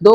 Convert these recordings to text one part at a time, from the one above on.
2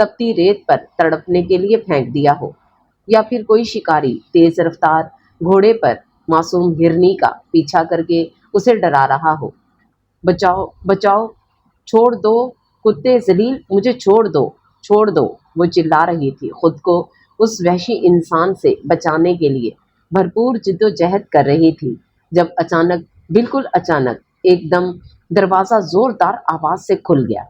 تپتی ریت پر تڑپنے کے لیے پھینک دیا ہو، یا پھر کوئی شکاری تیز رفتار گھوڑے پر معصوم ہرنی کا پیچھا کر کے اسے ڈرا رہا ہو۔ بچاؤ بچاؤ، چھوڑ دو کتے ذلیل، مجھے چھوڑ دو، چھوڑ دو، وہ چلا رہی تھی، خود کو اس وحشی انسان سے بچانے کے لیے بھرپور جد و جہد کر رہی تھی، جب اچانک، بالکل اچانک، ایک دم دروازہ زوردار آواز سے کھل گیا۔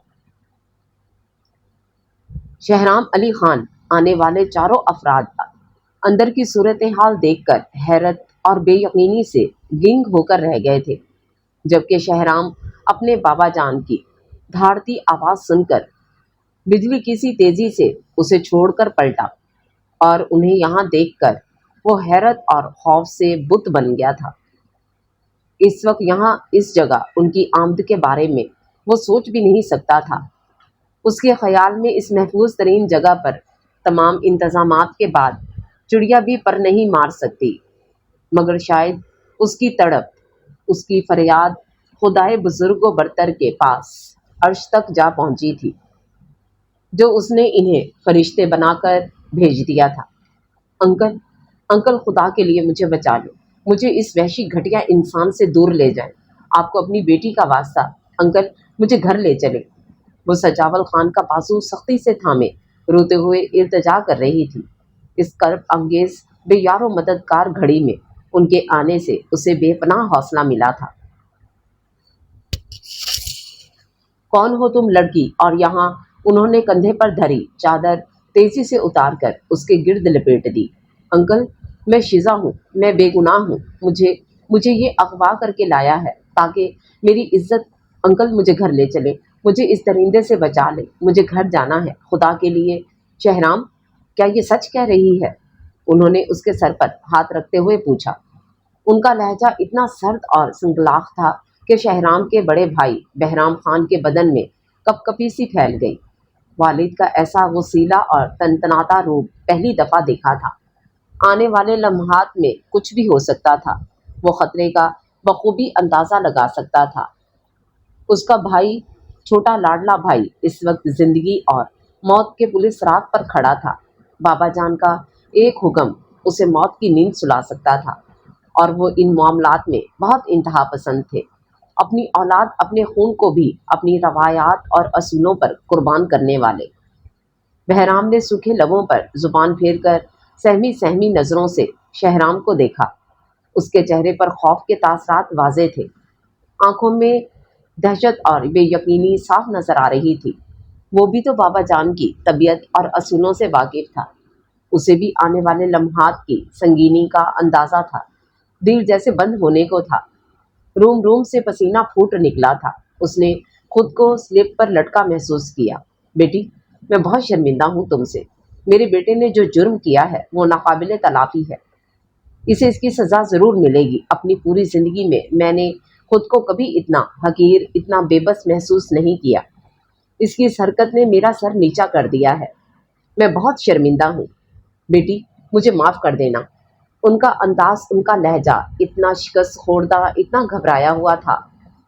شہرام علی خان آنے والے چاروں افراد اندر کی صورتحال دیکھ کر حیرت اور بے یقینی سے گنگ ہو کر رہ گئے تھے، جبکہ شہرام اپنے بابا جان کی دھاڑتی آواز سن کر بجلی کسی تیزی سے اسے چھوڑ کر پلٹا، اور انہیں یہاں دیکھ کر وہ حیرت اور خوف سے بت بن گیا تھا۔ اس وقت یہاں اس جگہ ان کی آمد کے بارے میں وہ سوچ بھی نہیں سکتا تھا۔ اس کے خیال میں اس محفوظ ترین جگہ پر تمام انتظامات کے بعد چڑیا بھی پر نہیں مار سکتی، مگر شاید اس کی تڑپ، اس کی فریاد خدائے بزرگ و برتر کے پاس عرش تک جا پہنچی تھی، جو اس نے انہیں فرشتے بنا کر بھیج دیا تھا۔ انکل، انکل، خدا کے لیے مجھے بچا لو، مجھے اس وحشی گھٹیا انسان سے دور لے جائیں، آپ کو اپنی بیٹی کا واسطہ، انکل، مجھے گھر لے چلیں۔ وہ سجاول خان کا بازو سختی سے تھامے روتے ہوئے التجا کر رہی تھی۔ اس کرب انگیز بے یار و مددگار گھڑی میں ان کے آنے سے اسے بے پناہ حوصلہ ملا تھا۔ کون ہو تم لڑکی؟ اور یہاں انہوں نے کندھے پر دھری چادر تیزی سے اتار کر اس کے گرد لپیٹ دی۔ انکل، میں شیزہ ہوں، میں بے گناہ ہوں، مجھے یہ اغوا کر کے لایا ہے تاکہ میری عزت، انکل مجھے گھر لے چلے، مجھے اس درندے سے بچا لے، مجھے گھر جانا ہے، خدا کے لیے۔ شہرام، کیا یہ سچ کہہ رہی ہے؟ انہوں نے اس کے سر پر ہاتھ رکھتے ہوئے پوچھا۔ ان کا لہجہ اتنا سرد اور سنگلاخ تھا کہ شہرام کے بڑے بھائی بہرام خان کے بدن میں کپ کپی سی پھیل گئی۔ والد کا ایسا وسیلہ اور تنتناتا روپ پہلی دفعہ دیکھا تھا۔ آنے والے لمحات میں کچھ بھی ہو سکتا تھا، وہ خطرے کا بخوبی اندازہ لگا سکتا تھا۔ اس کا بھائی، چھوٹا لاڈلا بھائی، اس وقت زندگی اور موت کے پولیس رات پر کھڑا تھا۔ بابا جان کا ایک حکم اسے موت کی نیند سلا سکتا تھا، اور وہ ان معاملات میں بہت انتہا پسند تھے، اپنی اولاد، اپنے خون کو بھی اپنی روایات اور اصولوں پر قربان کرنے والے۔ بہرام نے سوکھے لبوں پر زبان پھیر کر سہمی سہمی نظروں سے شہرام کو دیکھا۔ اس کے چہرے پر خوف کے تاثرات واضح تھے، آنکھوں میں دہشت اور بے یقینی صاف نظر آ رہی تھی۔ وہ بھی تو بابا جان کی طبیعت اور اصولوں سے واقف تھا، اسے بھی آنے والے لمحات کی سنگینی کا اندازہ تھا۔ دل جیسے بند ہونے کو تھا، روم روم سے پسینہ پھوٹ نکلا تھا۔ اس نے خود کو سلپ پر لٹکا محسوس کیا۔ بیٹی، میں بہت شرمندہ ہوں تم سے، میرے بیٹے نے جو جرم کیا ہے وہ ناقابل تلافی ہے، اسے اس کی سزا ضرور ملے گی۔ اپنی پوری زندگی میں نے خود کو کبھی اتنا حقیر، اتنا بے بس محسوس نہیں کیا۔ اس کی اس حرکت نے میرا سر نیچا کر دیا ہے، میں بہت شرمندہ ہوں۔ بیٹی، مجھے معاف کر دینا۔ ان کا انداز، ان کا لہجہ اتنا شکست خوردہ، اتنا گھبرایا ہوا تھا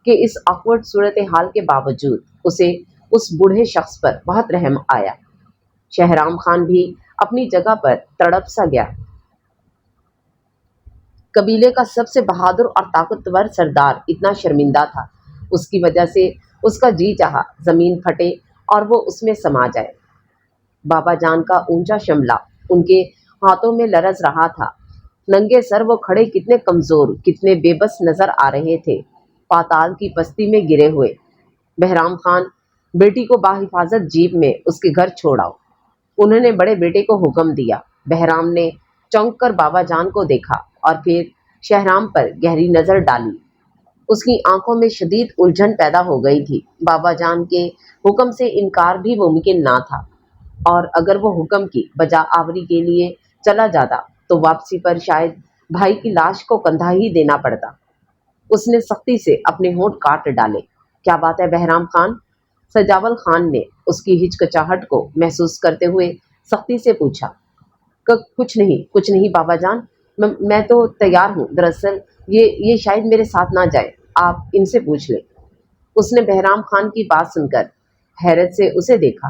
کہ اس آکورڈ صورتحال کے باوجود اسے اس بوڑھے شخص پر بہت رحم آیا۔ شہرام خان بھی اپنی جگہ پر تڑپ سا گیا۔ قبیلے کا سب سے بہادر اور طاقتور سردار اتنا شرمندہ تھا، اس کی وجہ سے اس کا جی چاہا زمین پھٹے اور وہ اس میں سما جائے۔ بابا جان کا اونچا شملہ ان کے ہاتھوں میں لرز رہا تھا، ننگے سر وہ کھڑے کتنے کمزور، کتنے بے بس نظر آ رہے تھے، پاتال کی پستی میں گرے ہوئے۔ بہرام خان، بیٹی کو باحفاظت جیپ میں اس کے گھر چھوڑاؤ، انہوں نے بڑے بیٹے کو حکم دیا۔ بہرام نے چونک کر بابا جان کو دیکھا اور پھر شہرام پر گہری نظر ڈالی۔ اس کی آنکھوں میں شدید الجھن پیدا ہو گئی تھی۔ بابا جان کے حکم سے انکار بھی ممکن نہ تھا، اور اگر وہ حکم کی بجا آوری کے لیے چلا جاتا تو واپسی پر شاید بھائی کی لاش کو کندھا ہی دینا پڑتا۔ اس نے سختی سے اپنے ہونٹ کاٹ ڈالے۔ کیا بات ہے بہرام خان؟ سجاول خان نے اس کی ہچکچاہٹ کو محسوس کرتے ہوئے سختی سے پوچھا۔ کچھ نہیں بابا جان، میں تو تیار ہوں، دراصل یہ شاید میرے ساتھ نہ جائے، آپ ان سے پوچھ لیں۔ اس نے بہرام خان کی بات سن کر حیرت سے اسے دیکھا۔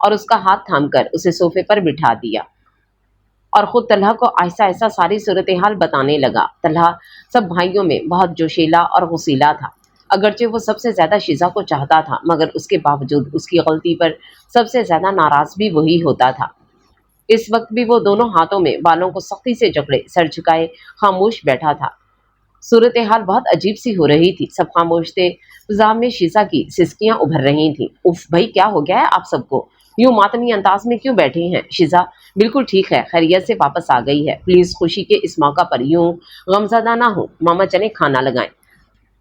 اور اس کا ہاتھ تھام کر اسے صوفے پر بٹھا دیا اور خود طلحہ کو آہستہ آہستہ ساری صورتحال بتانے لگا۔ طلحہ سب بھائیوں میں بہت جوشیلا اور غصیلا تھا، اگرچہ وہ سب سے زیادہ شیزہ کو چاہتا تھا، مگر اس کے باوجود اس کی غلطی پر سب سے زیادہ ناراض بھی وہی ہوتا تھا۔ اس وقت بھی وہ دونوں ہاتھوں میں بالوں کو سختی سے جکڑے سر جھکائے خاموش بیٹھا تھا۔ صورتحال بہت عجیب سی ہو رہی تھی، سب خاموش تھے، فضا میں شیزہ کی سسکیاں ابھر رہی تھیں۔ اف بھائی، کیا ہو گیا ہے آپ سب کو؟ یوں ماتمی انداز میں کیوں بیٹھے ہیں؟ شیزہ بالکل ٹھیک ہے، خیریت سے واپس آ گئی ہے، پلیز خوشی کے اس موقع پر یوں غمزدہ نہ ہو۔ ماما چلیں کھانا لگائیں،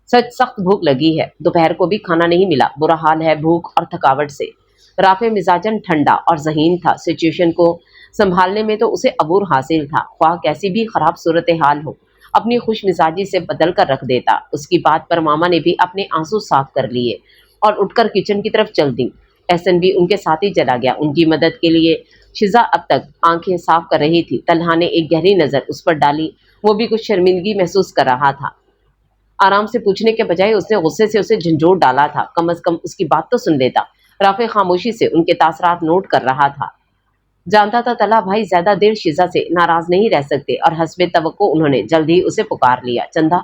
سچ سخت بھوک لگی ہے، دوپہر کو بھی کھانا نہیں ملا، برا حال ہے بھوک اور تھکاوٹ سے۔ رافع مزاجن ٹھنڈا اور ذہین تھا، سچویشن کو سنبھالنے میں تو اسے عبور حاصل تھا، خواہ کیسی بھی خراب صورتحال ہو اپنی خوش مزاجی سے بدل کر رکھ دیتا۔ اس کی بات پر ماما نے بھی اپنے آنسو صاف کر لیے اور اٹھ کر کچن کی طرف چل دیں۔ احسن بھی ان کے ساتھ ہی چلا گیا ان کی مدد کے لیے۔ شیزہ اب تک آنکھیں صاف کر رہی تھی، طلحہ نے ایک گہری نظر اس پر ڈالی، وہ بھی کچھ شرمندگی محسوس کر رہا تھا۔ آرام سے پوچھنے کے بجائے اس نے غصے سے اسے جھنجھوڑ ڈالا تھا، کم از کم اس کی بات تو سن لیتا۔ رافع خاموشی سے ان کے تاثرات نوٹ کر رہا تھا، جانتا تھا طلحہ بھائی زیادہ دیر شیزہ سے ناراض نہیں رہ سکتے، اور حسب توقع انہوں نے جلد ہی اسے پکار لیا۔ چندہ،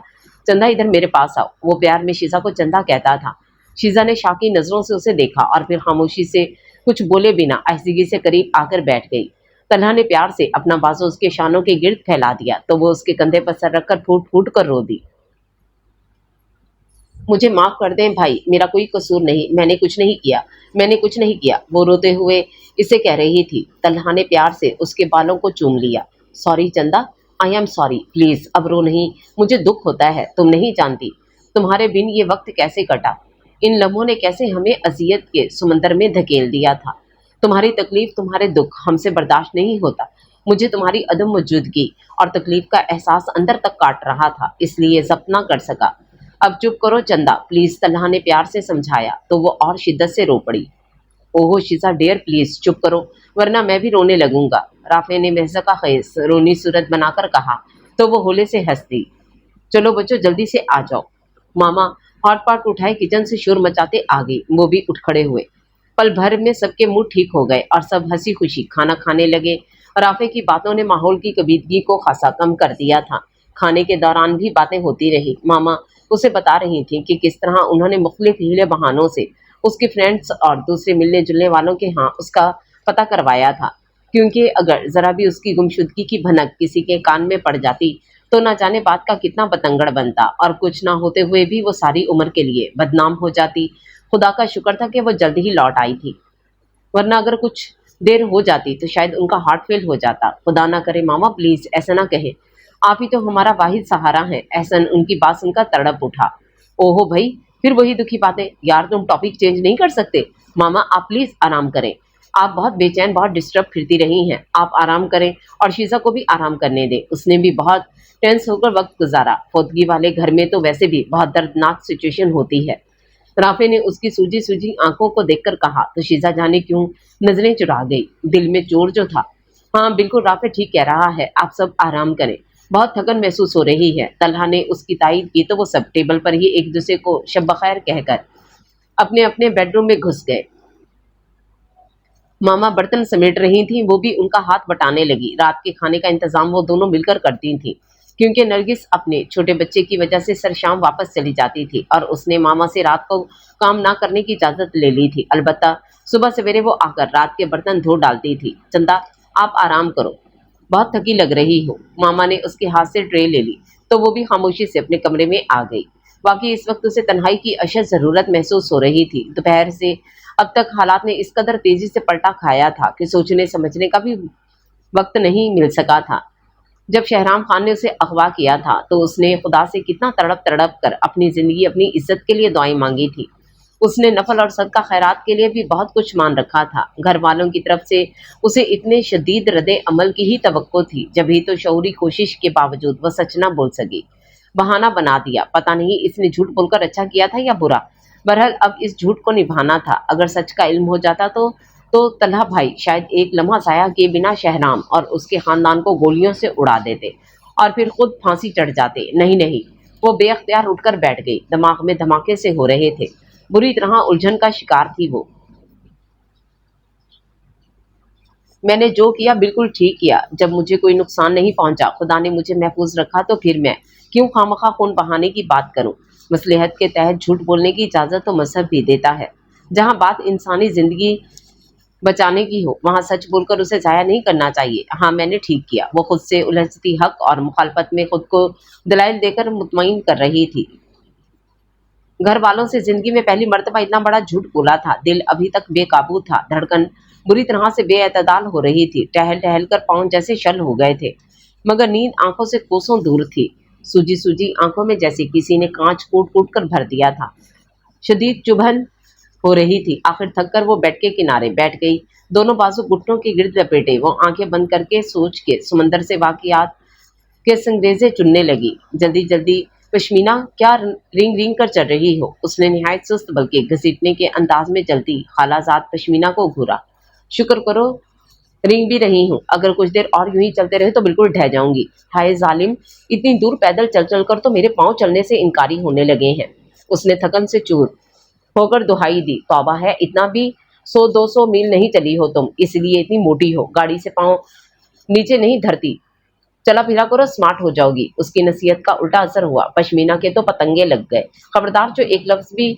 چندہ ادھر میرے پاس آؤ، وہ پیار میں شیزہ کو چندہ کہتا تھا۔ شیزہ نے شاکی نظروں سے اسے دیکھا اور پھر خاموشی سے کچھ بولے بنا آہستگی سے قریب آ کر بیٹھ گئی۔ طلحہ نے پیار سے اپنا بازو اس کے شانوں کے گرد پھیلا دیا تو وہ اس کے کندھے پر سر رکھ کر پھوٹ پھوٹ کر رو دی۔ مجھے معاف کر دیں بھائی، میرا کوئی قصور نہیں، میں نے کچھ نہیں کیا، میں نے کچھ نہیں کیا، وہ روتے ہوئے اسے کہہ رہی تھی۔ طلحہ نے پیار سے اس کے بالوں کو چوم لیا۔ سوری چندہ، آئی ایم سوری، پلیز اب رو نہیں، مجھے دکھ ہوتا ہے، تم نہیں جانتی تمہارے بن یہ وقت کیسے کٹا، ان لمحوں نے کیسے ہمیں اذیت کے سمندر میں دھکیل دیا تھا۔ تمہاری تکلیف، تمہارے دکھ ہم سے برداشت نہیں ہوتا، مجھے تمہاری عدم موجودگی اور تکلیف کا احساس اندر تک کاٹ رہا تھا، اس لیے ضبط نہ کر سکا۔ اب چپ کرو چندہ پلیز، طلحہ نے پیار سے سمجھایا تو وہ اور شدت سے رو پڑی۔ اوہو شیزہ ڈیئر پلیز چپ کرو ورنہ میں بھی رونے لگوں گا، رافع نے محض خیز رونی صورت بنا کر کہا تو وہ ہولے سے ہنس دی۔ چلو بچو جلدی سے آ جاؤ۔ ماما ہاٹ پاٹ اٹھائے کچن سے شور مچاتے آ گئی، وہ بھی اٹھ کھڑے ہوئے۔ پل بھر میں سب کے منہ ٹھیک ہو گئے اور سب ہنسی خوشی کھانا کھانے لگے۔ رافع کی باتوں نے ماحول کی کبیدگی کو خاصا کم کر دیا تھا۔ کھانے کے دوران بھی باتیں ہوتی رہی، ماما اسے بتا رہی تھیں کہ کس طرح انہوں نے مختلف ہیلے بہانوں سے اس کی فرینڈز اور دوسرے ملنے جلنے والوں کے ہاں اس کا پتہ کروایا تھا، کیونکہ اگر ذرا بھی اس کی گمشدگی کی بھنک کسی کے کان میں پڑ جاتی تو نہ جانے بات کا کتنا بتنگڑ بنتا، اور کچھ نہ ہوتے ہوئے بھی وہ ساری عمر کے لیے بدنام ہو جاتی۔ خدا کا شکر تھا کہ وہ جلد ہی لوٹ آئی تھی، ورنہ اگر کچھ دیر ہو جاتی تو شاید ان کا ہارٹ فیل ہو جاتا۔ خدا نہ کرے ماما پلیز ایسا نہ کہیں، آپ ہی تو ہمارا واحد سہارا ہیں۔ احسن ان کی بات سن کر تڑپ اٹھا۔ اوہو بھائی پھر وہی دکھی باتیں، یار تم ٹاپک چینج نہیں کر سکتے؟ ماما آپ پلیز آرام کریں، آپ بہت بے چین بہت ڈسٹرب پھرتی رہی ہیں، آپ آرام کریں اور شیزہ کو بھی آرام کرنے دیں، اس نے بھی بہت ٹینس ہو کر وقت گزارا، فوتگی والے گھر میں تو ویسے بھی بہت دردناک سچویشن ہوتی ہے۔ رافع نے اس کی سوجی سوجی آنکھوں کو دیکھ کر کہا تو شیزہ جانے کیوں نظریں چرا گئی، دل میں چور جو تھا۔ ہاں بالکل رافع ٹھیک کہہ رہا ہے، آپ سب آرام کریں، بہت تھکن محسوس ہو رہی ہے۔ طلحہ نے اس کی تائید کی تو وہ سب ٹیبل پر ہی ایک دوسرے کو شب بخیر کہہ کر اپنے اپنے بیڈ روم میں گھس گئے۔ ماما برتن سمیٹ رہی تھیں، وہ بھی ان کا ہاتھ بٹانے لگی۔ رات کے کھانے کا انتظام وہ دونوں مل کر کرتی تھیں، کیونکہ نرگس اپنے چھوٹے بچے کی وجہ سے سر شام واپس چلی جاتی تھی اور اس نے ماما سے رات کو کام نہ کرنے کی اجازت لے لی تھی، البتہ صبح سویرے وہ آ کر رات کے برتن دھو ڈالتی تھی۔ چندہ آپ آرام کرو، بہت تھکی لگ رہی ہو۔ ماما نے اس کے ہاتھ سے ٹرے لے لی تو وہ بھی خاموشی سے اپنے کمرے میں آ گئی۔ واقعی اس وقت اسے تنہائی کی اشد ضرورت محسوس ہو رہی تھی۔ دوپہر سے اب تک حالات نے اس قدر تیزی سے پلٹا کھایا تھا کہ سوچنے سمجھنے کا بھی وقت نہیں مل سکا تھا۔ جب شہرام خان نے اسے اغوا کیا تھا تو اس نے خدا سے کتنا تڑپ تڑپ کر اپنی زندگی اپنی عزت کے لیے دعائیں مانگی تھی۔ اس نے نفل اور صدقہ خیرات کے لیے بھی بہت کچھ مان رکھا تھا۔ گھر والوں کی طرف سے اسے اتنے شدید رد عمل کی ہی توقع تھی، جبھی تو شعوری کوشش کے باوجود وہ سچ نہ بول سکی، بہانہ بنا دیا۔ پتہ نہیں اس نے جھوٹ بول کر اچھا کیا تھا یا برا، بہرحال اب اس جھوٹ کو نبھانا تھا۔ اگر سچ کا علم ہو جاتا تو طلحہ بھائی شاید ایک لمحہ ضائع کیے بنا شہرام اور اس کے خاندان کو گولیوں سے اڑا دیتے اور پھر خود پھانسی چڑھ جاتے۔ نہیں، وہ بے اختیار اٹھ کر بیٹھ گئی، دماغ میں دھماکے سے ہو رہے تھے، بری طرح الجھن کا شکار تھی وہ۔ میں نے جو کیا بالکل ٹھیک کیا، جب مجھے کوئی نقصان نہیں پہنچا، خدا نے مجھے محفوظ رکھا، تو پھر میں کیوں خواہ خون بہانے کی بات کروں؟ مصلحت کے تحت جھوٹ بولنے کی اجازت تو مذہب بھی دیتا ہے۔ جہاں بات انسانی زندگی بچانے کی ہو وہاں سچ بول کر اسے ضائع نہیں کرنا چاہیے۔ ہاں میں نے ٹھیک کیا۔ وہ خود سے الجھتی حق اور مخالفت میں خود کو دلائل دے کر مطمئن کر رہی تھی۔ گھر والوں سے زندگی میں پہلی مرتبہ اتنا بڑا جھوٹ بولا تھا۔ دل ابھی تک بے قابو تھا، دھڑکن بری طرح سے بے اعتدال ہو رہی تھی، ٹہل ٹہل کر پاؤں جیسے شل ہو گئے تھے، مگر نیند آنکھوں سے کوسوں دور تھی۔ سوجی سوجی آنکھوں میں جیسے کسی نے کانچ کوٹ کوٹ کر بھر دیا تھا، شدید چبھن ہو رہی تھی۔ آخر تھک کر وہ بیڈ کے کنارے بیٹھ گئی، دونوں بازو گھٹنوں کے گرد لپیٹے وہ آنکھیں بند کر کے سوچ کے سمندر سے واقعات کے سنگریزے چننے لگی۔ جلدی جلدی پشمینہ، کیا رینگ رینگ کر چل رہی ہو؟ اس نے نہایت سست بلکہ گھسیٹنے کے انداز میں جلتی خالہ زاد پشمینہ کو گھورا۔ شکر کرو رینگ بھی رہی ہوں، اگر کچھ دیر اور یوں ہی چلتے رہے تو بالکل ڈھہ جاؤں گی۔ ہائے ظالم، اتنی دور پیدل چل چل کر تو میرے پاؤں چلنے سے انکاری ہونے لگے ہیں۔ اس نے تھکن سے چور ہو کر دہائی دی، توبہ ہے، اتنا بھی 100-200 میل نہیں چلی ہو تم، اس لیے اتنی موٹی ہو، گاڑی سے پاؤں نیچے نہیں دھرتی، چلا پھرا کرو، سمارٹ ہو جاؤ گی۔ اس کی نصیحت کا الٹا اثر ہوا، پشمینہ کے تو پتنگے لگ گئے۔ خبردار جو ایک لفظ بھی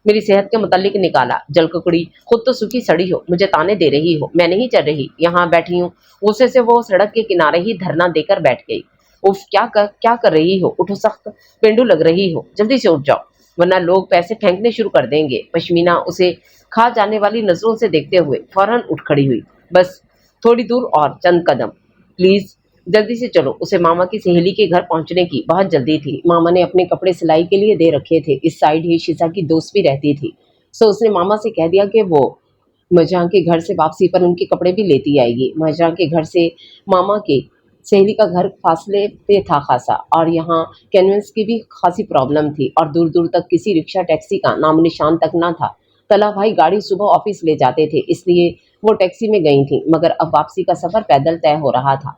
میری صحت کے متعلق نکالا، جل ککڑی، خود تو سوکھی سڑی ہو، مجھے تانے دے رہی ہو، میں نہیں چل رہی، یہاں بیٹھی ہوں۔ غصے سے وہ سڑک کے کنارے ہی دھرنا دے کر بیٹھ گئی۔ اف، کیا کر رہی ہو؟ اٹھو، سخت پینڈو لگ رہی ہو، جلدی سے اٹھ جاؤ ورنہ لوگ پیسے پھینکنے شروع کر دیں گے۔ پشمینہ اسے کھا جانے والی نظروں سے دیکھتے ہوئے فوراً اٹھ کھڑی ہوئی۔ بس تھوڑی دور اور، چند قدم، پلیز جلدی سے چلو۔ اسے ماما کی سہیلی کے گھر پہنچنے کی بہت جلدی تھی، ماما نے اپنے کپڑے سلائی کے لیے دے رکھے تھے، اس سائڈ ہی شیزا کی دوست بھی رہتی تھی، سو اس نے ماما سے کہہ دیا کہ وہ مجاں کے گھر سے واپسی پر ان کے کپڑے بھی لیتی آئے گی۔ مجاں کے گھر سے ماما کے سہیلی کا گھر فاصلے پہ تھا خاصا، اور یہاں کنوینس کی بھی خاصی پرابلم تھی، اور دور دور تک کسی رکشہ ٹیکسی کا نام نشان تک نہ تھا۔ طلحہ بھائی گاڑی صبح آفس لے جاتے تھے، اس لیے وہ ٹیکسی میں گئی تھیں، مگر اب واپسی کا سفر پیدل طے ہو رہا تھا۔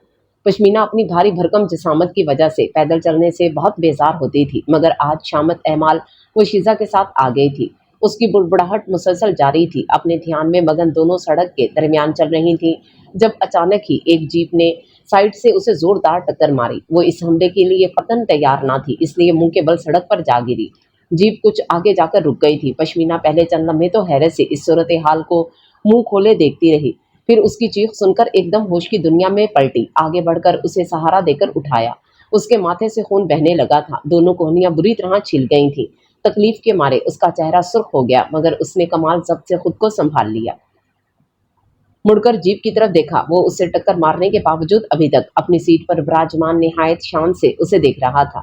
پشمینہ اپنی بھاری بھرکم جسامت کی وجہ سے پیدل چلنے سے بہت بیزار ہوتی تھی، مگر آج شامت اعمال وہ شیزا کے ساتھ آ گئی تھی۔ اس کی بڑبڑاہٹ مسلسل جاری تھی، اپنے دھیان میں مگن دونوں سڑک کے درمیان چل رہی تھیں، جب اچانک ہی ایک جیپ نے سائیڈ سے اسے زوردار ٹکر ماری۔ وہ اس حملے کے لیے قطعاً تیار نہ تھی، اس لیے منہ کے بل سڑک پر جا گری۔ جیپ کچھ آگے جا کر رک گئی تھی۔ پشمینہ پہلے چند لمحے تو حیرت سے اس صورتحال کو منہ کھولے دیکھتی رہی، پھر اس کی چیخ سن کر ایک دم ہوش کی دنیا میں پلٹی، آگے بڑھ کر اسے سہارا دے کر اٹھایا۔ اس کے ماتھے سے خون بہنے لگا تھا، دونوں کوہنیاں بری طرح چھل گئی تھیں۔ تکلیف کے مارے اس کا چہرہ سرخ ہو گیا، مگر اس نے کمال ضبط سے خود کو سنبھال لیا۔ مڑ کر جیپ کی طرف دیکھا، وہ اسے ٹکر مارنے کے باوجود ابھی تک اپنی سیٹ پر براجمان نہایت شان سے اسے دیکھ رہا تھا۔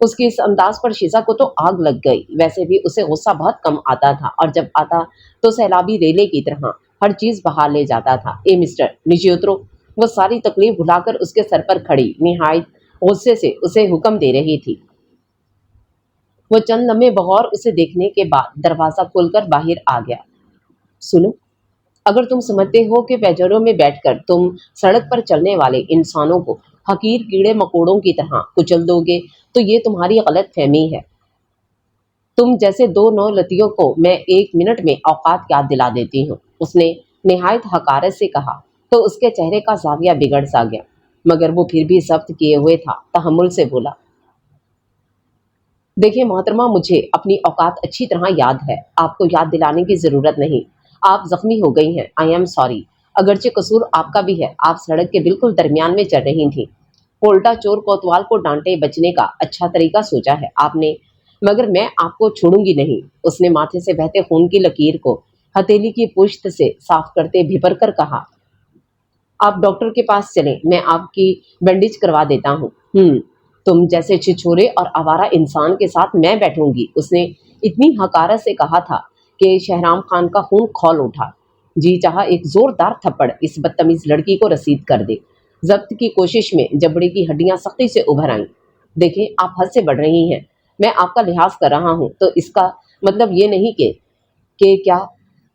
اس کی اس انداز پر شیزا کو تو آگ لگ گئی۔ ویسے بھی اسے غصہ بہت کم آتا تھا، اور جب آتا تو سیلابی ریلے کی طرح ہر چیز بہا لے جاتا تھا۔ اے مسٹر، نیچے اترو۔ وہ ساری تکلیف بھلا کر اس کے سر پر کھڑی نہایت غصے سے اسے حکم دے رہی تھی۔ وہ چند لمحے بغور اسے دیکھنے کے بعد دروازہ کھول کر باہر آ گیا۔ سنو، اگر تم سمجھتے ہو کہ پیجروں میں بیٹھ کر تم سڑک پر چلنے والے انسانوں کو حقیر کیڑے مکوڑوں کی طرح کچل دو گے تو یہ تمہاری غلط فہمی ہے۔ تم جیسے دو نولتیوں کو میں 1 منٹ میں اوقات یاد دلا دیتی ہوں، اس نے نہایت حقارت سے کہا، تو اس کے چہرے کا زاویہ بگڑ سا گیا، مگر وہ پھر بھی ضبط کیے ہوئے تھا، تحمل سے بولا، دیکھیں محترمہ، مجھے اپنی اوقات اچھی طرح یاد ہے، آپ کو یاد دلانے کی ضرورت نہیں۔ آپ زخمی ہو گئی ہیں، آئی ایم سوری، اگرچہ قصور آپ کا بھی ہے، آپ سڑک کے بالکل درمیان میں چل رہی تھیں۔ پولٹا چور کوتوال کو ڈانٹے بچنے کا اچھا طریقہ سوچا ہے آپ نے، مگر میں آپ کو چھوڑوں گی نہیں۔ اس نے ماتھے سے بہتے خون کی لکیر کو ہتھیلی کی پشت سے صاف کرتے بھپر کر کہا، آپ ڈاکٹر کے پاس چلیں، میں آپ کی بینڈیج کروا دیتا ہوں۔ تم جیسے چھچورے اور آوارہ انسان کے ساتھ میں بیٹھوں گی، اس نے اتنی حقارت سے کہا تھا کہ شہرام خان کا خون کھول اٹھا۔ جی چاہا ایک زوردار تھپڑ اس بدتمیز لڑکی کو رسید کر دے۔ ضبط کی کوشش میں جبڑے کی ہڈیاں سختی سے ابھر آئیں۔ دیکھیں، آپ حد سے بڑھ رہی ہیں، میں آپ کا لحاظ کر رہا ہوں، تو اس کا مطلب یہ نہیں کہ کیا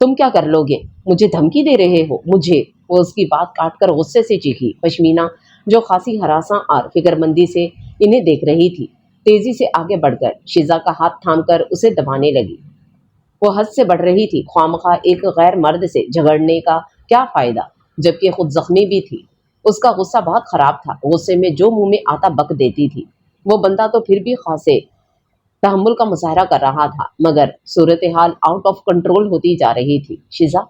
تم کیا کر لو گے؟ مجھے دھمکی دے رہے ہو؟ مجھے؟ وہ اس کی بات کاٹ کر غصے سے چیخی۔ پشمینہ جو خاصی ہراساں اور فکر مندی سے انہیں دیکھ رہی تھی، تیزی سے آگے بڑھ کر شیزا کا ہاتھ تھام کر اسے دبانے لگی۔ وہ حد سے بڑھ رہی تھی، خواہ مخواہ ایک غیر مرد سے جھگڑنے کا کیا فائدہ، جبکہ خود زخمی بھی تھی۔ اس کا غصہ بہت خراب تھا، غصے میں جو منہ میں آتا بک دیتی تھی۔ وہ بندہ تو پھر بھی خاصے تحمل کا مظاہرہ کر رہا تھا، مگر صورتحال آؤٹ آف کنٹرول ہوتی جا رہی تھی۔ شیزا،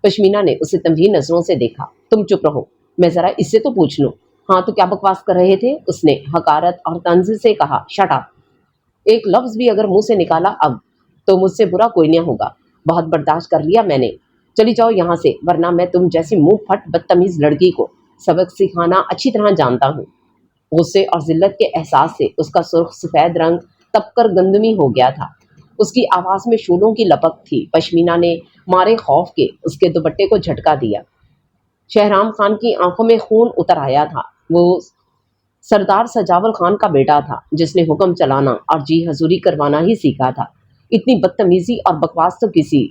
پشمینہ نے اسے تنبیہ نظروں سے دیکھا۔ تم چپ رہو، میں ذرا اس سے تو پوچھ لوں۔ ہاں تو کیا بکواس کر رہے تھے؟ اس نے حقارت اور طنز سے کہا۔ Shut up! ایک لفظ بھی اگر منہ سے نکالا اب تو مجھ سے برا کوئی نہ ہوگا۔ بہت برداشت کر لیا میں نے، چلی جاؤ یہاں سے، ورنہ میں تم جیسی منہ پھٹ بدتمیز لڑکی کو سبق سکھانا اچھی طرح جانتا ہوں۔ غصے اور ذلت کے احساس سے اس کا سرخ سفید رنگ تپ کر گندمی ہو گیا تھا۔ اس کی آواز میں شولوں کی لپک تھی۔ پشمینہ نے مارے خوف کے اس کے دوپٹے کو جھٹکا دیا۔ شہرام خان کی آنکھوں میں خون اتر آیا تھا۔ وہ سردار سجاول خان کا بیٹا تھا، جس نے حکم چلانا اور جی حضوری کروانا ہی سیکھا تھا۔ اتنی بدتمیزی اور بکواس تو کسی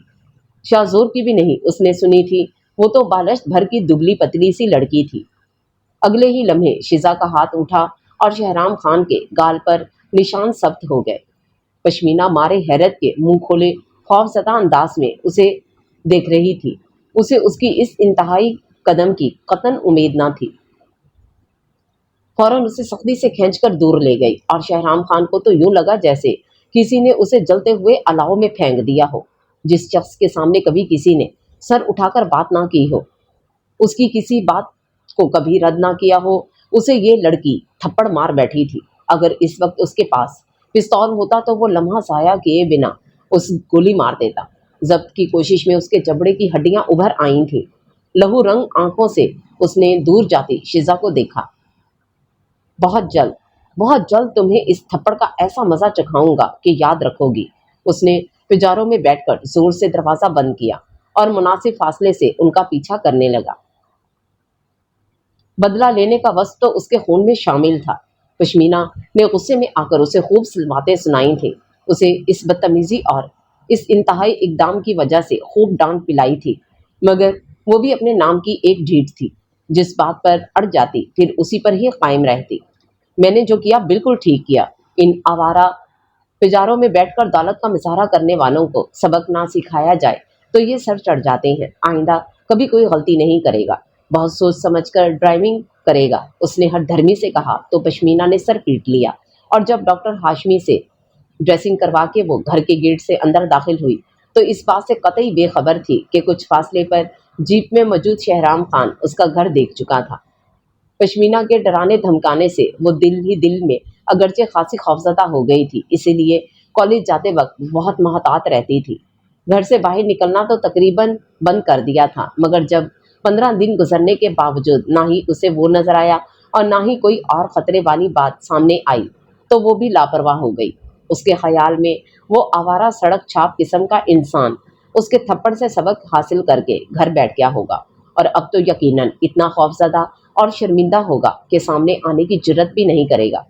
شاہزور کی بھی نہیں اس نے سنی تھی۔ وہ تو بالشت بھر کی دبلی پتلی سی لڑکی تھی۔ اگلے ہی لمحے شیزا کا ہاتھ اٹھا اور شہرام خان کے گال پر نشان ثبت ہو گئے۔ پشمینہ مارے حیرت کے منہ کھولے خوف زدہ انداز میں اسے دیکھ رہی تھی۔ اسے اس کی اس انتہائی قدم کی قطعاً امید نہ تھی۔ فوراً اسے سختی سے کھینچ کر دور لے گئی اور شہرام خان کو تو یوں لگا جیسے کسی نے اسے جلتے ہوئے الاؤ میں پھینک دیا ہو۔ جس شخص کے سامنے کبھی کسی نے سر اٹھا کر بات نہ کی ہو، اس کی کسی بات کو کبھی رد نہ کیا ہو، اسے یہ لڑکی تھپڑ مار بیٹھی تھی۔ اگر اس وقت اس کے پاس پستول ہوتا تو وہ لمحہ ضائع کیے بنا اس گولی مار دیتا۔ ضبط کی کوشش میں اس کے جبڑے کی ہڈیاں ابھر آئی تھیں۔ لہو رنگ آنکھوں سے اس نے دور جاتی شیزا کو دیکھا۔ بہت جلد تمہیں اس تھپڑ کا ایسا مزہ چکھاؤں گا کہ یاد رکھو گی۔ اس نے پجاروں میں بیٹھ کر زور سے دروازہ بند کیا اور مناسب فاصلے سے ان کا پیچھا کرنے لگا۔ بدلہ لینے کا وصف تو اس کے خون میں شامل تھا۔ پشمینہ نے غصے میں آ کر اسے خوب باتیں سنائی تھیں۔ اسے اس بدتمیزی اور اس انتہائی اقدام کی وجہ سے خوب ڈانٹ پلائی تھی، مگر وہ بھی اپنے نام کی ایک ڈھیٹ تھی۔ جس بات پر اڑ جاتی پھر اسی پر ہی قائم رہتی۔ میں نے جو کیا بالکل ٹھیک کیا۔ ان آوارہ پجاروں میں بیٹھ کر دولت کا مظاہرہ کرنے والوں کو سبق نہ سکھایا جائے تو یہ سر چڑھ جاتے ہیں۔ آئندہ کبھی کوئی غلطی نہیں کرے گا، بہت سوچ سمجھ کر ڈرائیونگ کرے گا، اس نے ہٹ دھرمی سے کہا تو پشمینہ نے سر پیٹ لیا۔ اور جب ڈاکٹر ہاشمی سے ڈریسنگ کروا کے وہ گھر کے گیٹ سے اندر داخل ہوئی تو اس بات سے قطعی بے خبر تھی کہ کچھ فاصلے پر جیپ میں موجود شہرام خان اس کا گھر دیکھ چکا تھا۔ پشمینہ کے ڈرانے دھمکانے سے وہ دل ہی دل میں اگرچہ خاصی خوفزدہ ہو گئی تھی، اسی لیے کالج جاتے وقت بہت محتاط رہتی تھی۔ گھر سے باہر نکلنا تو تقریباً بند کر دیا تھا، مگر جب 15 دن گزرنے کے باوجود نہ ہی اسے وہ نظر آیا اور نہ ہی کوئی اور خطرے والی بات سامنے آئی تو وہ بھی لاپرواہ ہو گئی۔ اس کے خیال میں وہ آوارہ سڑک چھاپ قسم کا انسان اس کے تھپڑ سے سبق حاصل کر کے گھر بیٹھ گیا ہوگا، اور اب تو یقیناً اتنا خوفزدہ اور شرمندہ ہوگا کہ سامنے آنے کی جرت بھی نہیں کرے گا۔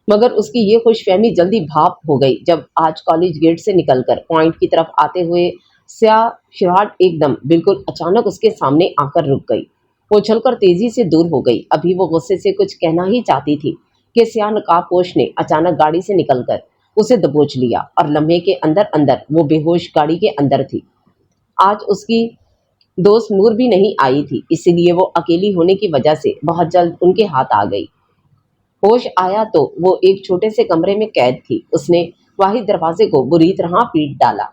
مگر اس کی یہ خوش فہمی جلدی بھاپ ہو گئی جب آج کالج گیٹ سے نکل کر پوائنٹ کی طرف آتے ہوئے سیاہ شراٹ ایک دم بالکل اچانک اس کے سامنے آ کر رک گئی۔ وہ چھل کر تیزی سے دور ہو گئی۔ ابھی وہ غصے سے کچھ کہنا ہی چاہتی تھی کہ سیاہ نقاب پوش نے اچانک گاڑی سے نکل کر اسے دبوچ لیا اور لمحے کے اندر اندر وہ بے ہوش گاڑی کے اندر تھی۔ آج اس کی دوست نور بھی نہیں آئی تھی، اسی لیے وہ اکیلی ہونے کی وجہ سے بہت جلد ان کے ہاتھ آ گئی۔ ہوش آیا تو وہ ایک چھوٹے سے کمرے میں قید تھی۔ اس نے واحد دروازے کو بری طرح پیٹ ڈالا،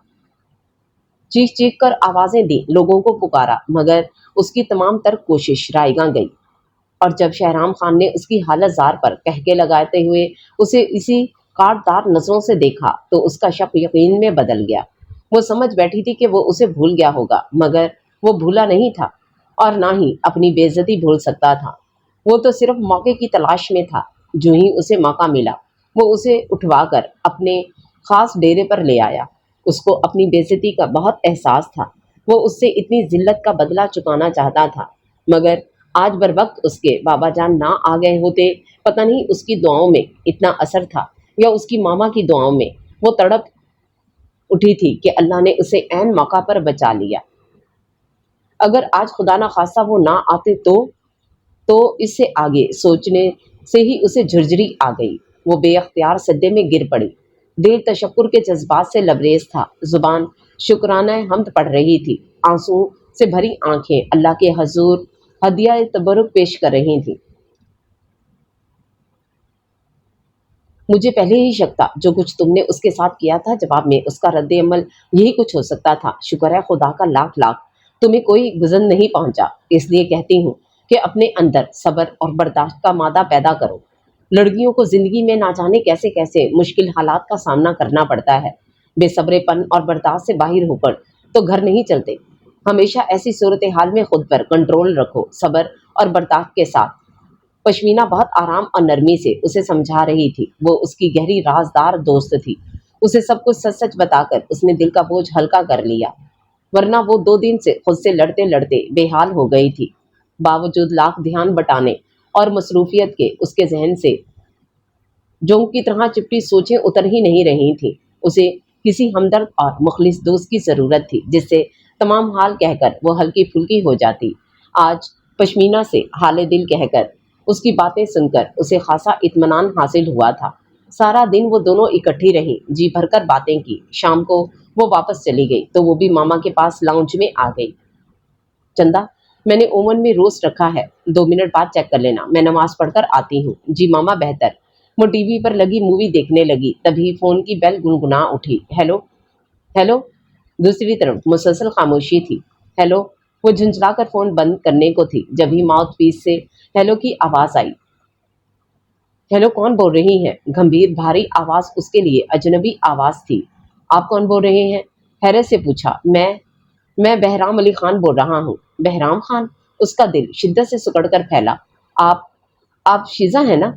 چیخ چیخ کر آوازیں دی، لوگوں کو پکارا، مگر اس کی تمام تر کوشش رائیگاں گئی۔ اور جب شہرام خان نے اس کی حالت زار پر قہقہے لگاتے ہوئے اسے اسی کاٹ دار نظروں سے دیکھا تو اس کا شک یقین میں بدل گیا۔ وہ سمجھ بیٹھی تھی کہ وہ اسے بھول گیا ہوگا، مگر وہ بھولا نہیں تھا اور نہ ہی اپنی بے عزتی بھول سکتا تھا۔ وہ تو صرف موقع کی تلاش میں تھا۔ جو ہی اسے موقع ملا وہ اسے اٹھوا کر اپنے خاص ڈیرے پر لے آیا۔ اس کو اپنی بے عزتی کا بہت احساس تھا۔ وہ اس سے اتنی ذلت کا بدلہ چکانا چاہتا تھا، مگر آج بر وقت اس کے بابا جان نہ آ گئے ہوتے، پتہ نہیں اس کی دعاؤں میں اتنا اثر تھا یا اس کی ماما کی دعاؤں میں وہ تڑپ اٹھی تھی کہ اللہ نے اسے عین موقع پر بچا لیا۔ اگر آج خدا نخواستہ وہ نہ آتے تو اس سے آگے سوچنے سے ہی اسے جھرجھری آ گئی۔ وہ بے اختیار سجدے میں گر پڑی۔ دل تشکر کے جذبات سے لبریز تھا، زبان شکرانہ حمد پڑھ رہی تھی، آنسو سے بھری آنکھیں اللہ کے حضور ہدیہ تبرک پیش کر رہی تھیں۔ مجھے پہلے ہی شک تھا، جو کچھ تم نے اس کے ساتھ کیا تھا جواب میں اس کا رد عمل یہی کچھ ہو سکتا تھا۔ شکر ہے خدا کا لاکھ لاکھ تمہیں کوئی گزن نہیں پہنچا، اس لیے کہتی ہوں کہ اپنے اندر صبر اور برداشت کا مادہ پیدا کرو۔ لڑکیوں کو زندگی میں نہ جانے کیسے کیسے مشکل حالات کا سامنا کرنا پڑتا ہے، بے صبرے پن اور برداشت سے باہر ہو کر تو گھر نہیں چلتے۔ ہمیشہ ایسی صورتحال میں خود پر کنٹرول رکھو، صبر اور برداشت کے ساتھ۔ پشمینہ بہت آرام اور نرمی سے اسے سمجھا رہی تھی، وہ اس کی گہری رازدار دوست تھی۔ اسے سب کچھ سچ سچ بتا کر اس نے دل کا بوجھ ہلکا کر لیا، ورنہ وہ 2 دن سے خود سے لڑتے لڑتے بے حال ہو گئی تھی۔ باوجود لاکھ دھیان بٹانے اور مصروفیت کے اس کے ذہن سے جونگ کی طرح چپٹی سوچیں اتر ہی نہیں رہی تھیں۔ اسے کسی ہمدرد اور مخلص دوست کی ضرورت تھی جس سے تمام حال کہہ کر وہ ہلکی پھلکی ہو جاتی۔ آج پشمینہ سے حال دل کہہ کر اس کی باتیں سن کر اسے خاصا اطمینان حاصل ہوا تھا۔ سارا دن وہ دونوں اکٹھی رہیں، جی بھر کر باتیں کی۔ شام کو وہ واپس چلی گئی تو وہ بھی ماما کے پاس لاؤنج میں آ گئی۔ چندا، میں نے اوون میں روسٹ رکھا ہے، 2 منٹ بعد چیک کر لینا، میں نماز پڑھ کر آتی ہوں۔ جی ماما، بہتر۔ وہ ٹی وی پر لگی مووی دیکھنے لگی، تبھی فون کی بیل گنگنا اٹھی۔ ہیلو ہیلو دوسری طرف مسلسل خاموشی تھی۔ ہیلو وہ جھنجھلا کر فون بند کرنے کو تھی، جبھی ماؤتھ پیس سے ہیلو کی آواز آئی۔ ہیلو کون بول رہی ہیں؟ گمبھیر بھاری آواز اس کے لیے اجنبی آواز تھی۔ آپ کون بول رہے ہیں؟ حیرت سے پوچھا۔ میں بہرام علی خان بول رہا ہوں۔ بہرام خان؟ اس کا دل شدت سے سکڑ کر پھیلا۔ آپ شیزا ہیں نا؟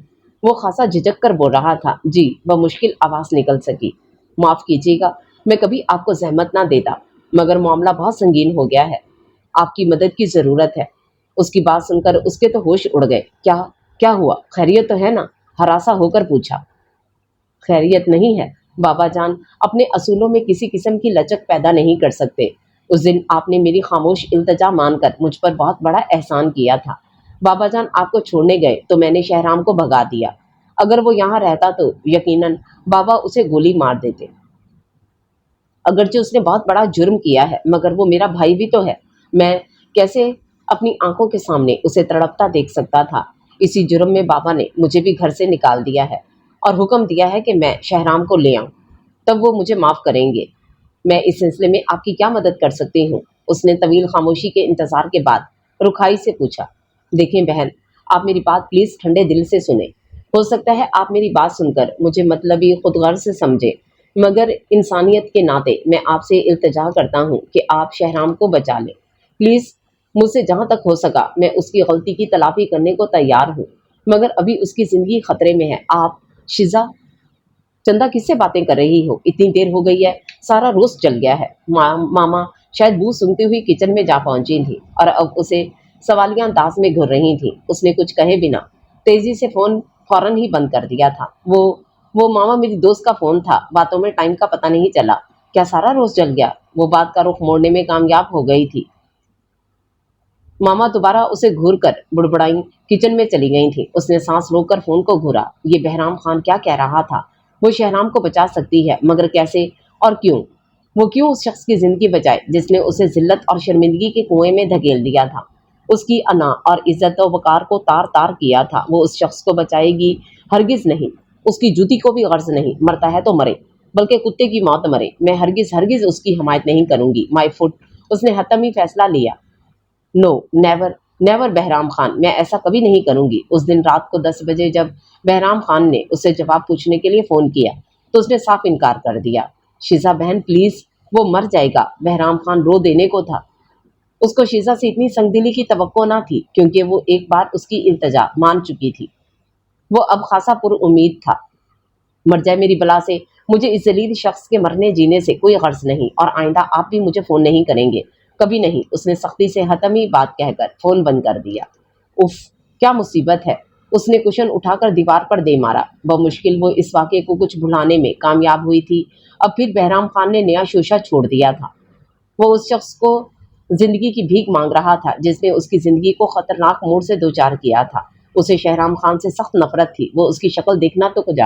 وہ خاصا جھجک کر بول رہا تھا۔ جی، وہ مشکل آواز نکل سکی۔ معاف کیجیے گا، میں کبھی آپ کو زحمت نہ دیتا، مگر معاملہ بہت سنگین ہو گیا ہے، آپ کی مدد کی ضرورت ہے۔ اس کی بات سن کر اس کے تو ہوش اڑ گئے۔ کیا ہوا؟ خیریت تو ہے نا؟ ہراساں ہو کر پوچھا۔ خیریت نہیں ہے بابا جان، اپنے اصولوں میں کسی قسم کی لچک پیدا نہیں کر سکتے۔ اس دن آپ نے میری خاموش التجا مان کر مجھ پر بہت بڑا احسان کیا تھا۔ بابا جان آپ کو چھوڑنے گئے تو میں نے شہرام کو بھگا دیا، اگر وہ یہاں رہتا تو یقیناً بابا اسے گولی مار دیتے۔ اگرچہ اس نے بہت بڑا جرم کیا ہے، مگر وہ میرا بھائی بھی تو ہے۔ میں کیسے اپنی آنکھوں کے سامنے اسے تڑپتا دیکھ سکتا تھا؟ اسی جرم میں بابا نے مجھے بھی گھر سے نکال دیا ہے اور حکم دیا ہے کہ میں شہرام کو لے آؤں، تب وہ مجھے معاف کریں گے۔ میں اس سلسلے میں آپ کی کیا مدد کر سکتی ہوں؟ اس نے طویل خاموشی کے انتظار کے بعد رکھائی سے پوچھا۔ دیکھیں بہن، آپ میری بات پلیز ٹھنڈے دل سے سنیں۔ ہو سکتا ہے آپ میری بات سن کر مجھے مطلبی خود غرض سے سمجھے، مگر انسانیت کے ناطے میں آپ سے التجا کرتا ہوں کہ آپ شہرام کو بچا لیں پلیز۔ مجھ سے جہاں تک ہو سکا میں اس کی غلطی کی تلافی کرنے کو تیار ہوں، مگر ابھی اس کی زندگی خطرے میں ہے۔ آپ شیزا؟ چندا کس سے باتیں کر رہی ہو؟ اتنی دیر ہو گئی ہے، سارا روز جل گیا ہے۔ ماما شاید بو سنگتی ہوئی کچن میں جا پہنچی تھی اور اب اسے سوالیہ انداز میں گھر رہی تھی۔ اس نے کچھ کہے بنا تیزی سے فون فوراً ہی بند کر دیا تھا۔ وہ ماما میری دوست کا فون تھا، باتوں میں ٹائم کا پتہ نہیں چلا۔ کیا سارا روز جل گیا؟ وہ بات کا رخ موڑنے میں کامیاب ہو گئی تھی۔ ماما دوبارہ اسے گھور کر بڑبڑائیں کچن میں چلی گئی تھی۔ اس نے سانس روک کر فون کو گھورا۔ یہ بہرام خان کیا کہہ رہا تھا؟ وہ شہرام کو بچا سکتی ہے، مگر کیسے اور کیوں؟ وہ کیوں اس شخص کی زندگی بچائے جس نے اسے ذلت اور شرمندگی کے کنویں میں دھکیل دیا تھا، اس کی انا اور عزت و وقار کو تار تار کیا تھا؟ وہ اس شخص کو بچائے گی؟ ہرگز نہیں۔ اس کی جوتی کو بھی غرض نہیں، مرتا ہے تو مرے، بلکہ کتے کی موت مرے۔ میں ہرگز اس کی حمایت نہیں کروں گی۔ مائی فٹ، اس نے حتمی فیصلہ لیا۔ نو نیور نیور بہرام خان، میں ایسا کبھی نہیں کروں گی۔ اس دن رات کو 10 بجے جب بہرام خان نے اسے جواب پوچھنے کے لیے فون کیا تو اس نے صاف انکار کر دیا۔ شیزا بہن پلیز، وہ مر جائے گا۔ بہرام خان رو دینے کو تھا۔ اس کو شیزا سے اتنی سنگ دلی کی توقع نہ تھی، کیونکہ وہ ایک بار اس کی التجا مان چکی تھی۔ وہ اب خاصا پر امید تھا۔ مر جائے میری بلا سے، مجھے اس ذلیل شخص کے مرنے جینے سے کوئی غرض نہیں، اور آئندہ آپ بھی مجھے فون نہیں کریں گے، کبھی نہیں۔ اس نے سختی سے حتمی بات کہہ کر فون بند کر دیا۔ اف، کیا مصیبت ہے! اس نے کشن اٹھا کر دیوار پر دے مارا۔ بمشکل وہ اس واقعے کو کچھ بھلانے میں کامیاب ہوئی تھی۔ اب پھر بہرام خان نے نیا شوشہ چھوڑ دیا تھا۔ وہ اس شخص کو زندگی کی بھیک مانگ رہا تھا جس نے اس کی زندگی کو خطرناک موڑ سے دوچار کیا تھا۔ اسے شہرام خان سے سخت نفرت تھی۔ وہ اس کی شکل دیکھنا تو کجا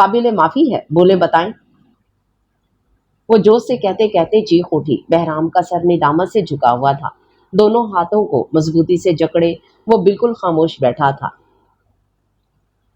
قابل معافی ہے، بولے بتائیں۔ وہ جوش سے کہتے کہتے چیخ اٹھی۔ بہرام کا سر ندامت سے جھکا ہوا تھا، دونوں ہاتھوں کو مضبوطی سے جکڑے وہ بالکل خاموش بیٹھا تھا۔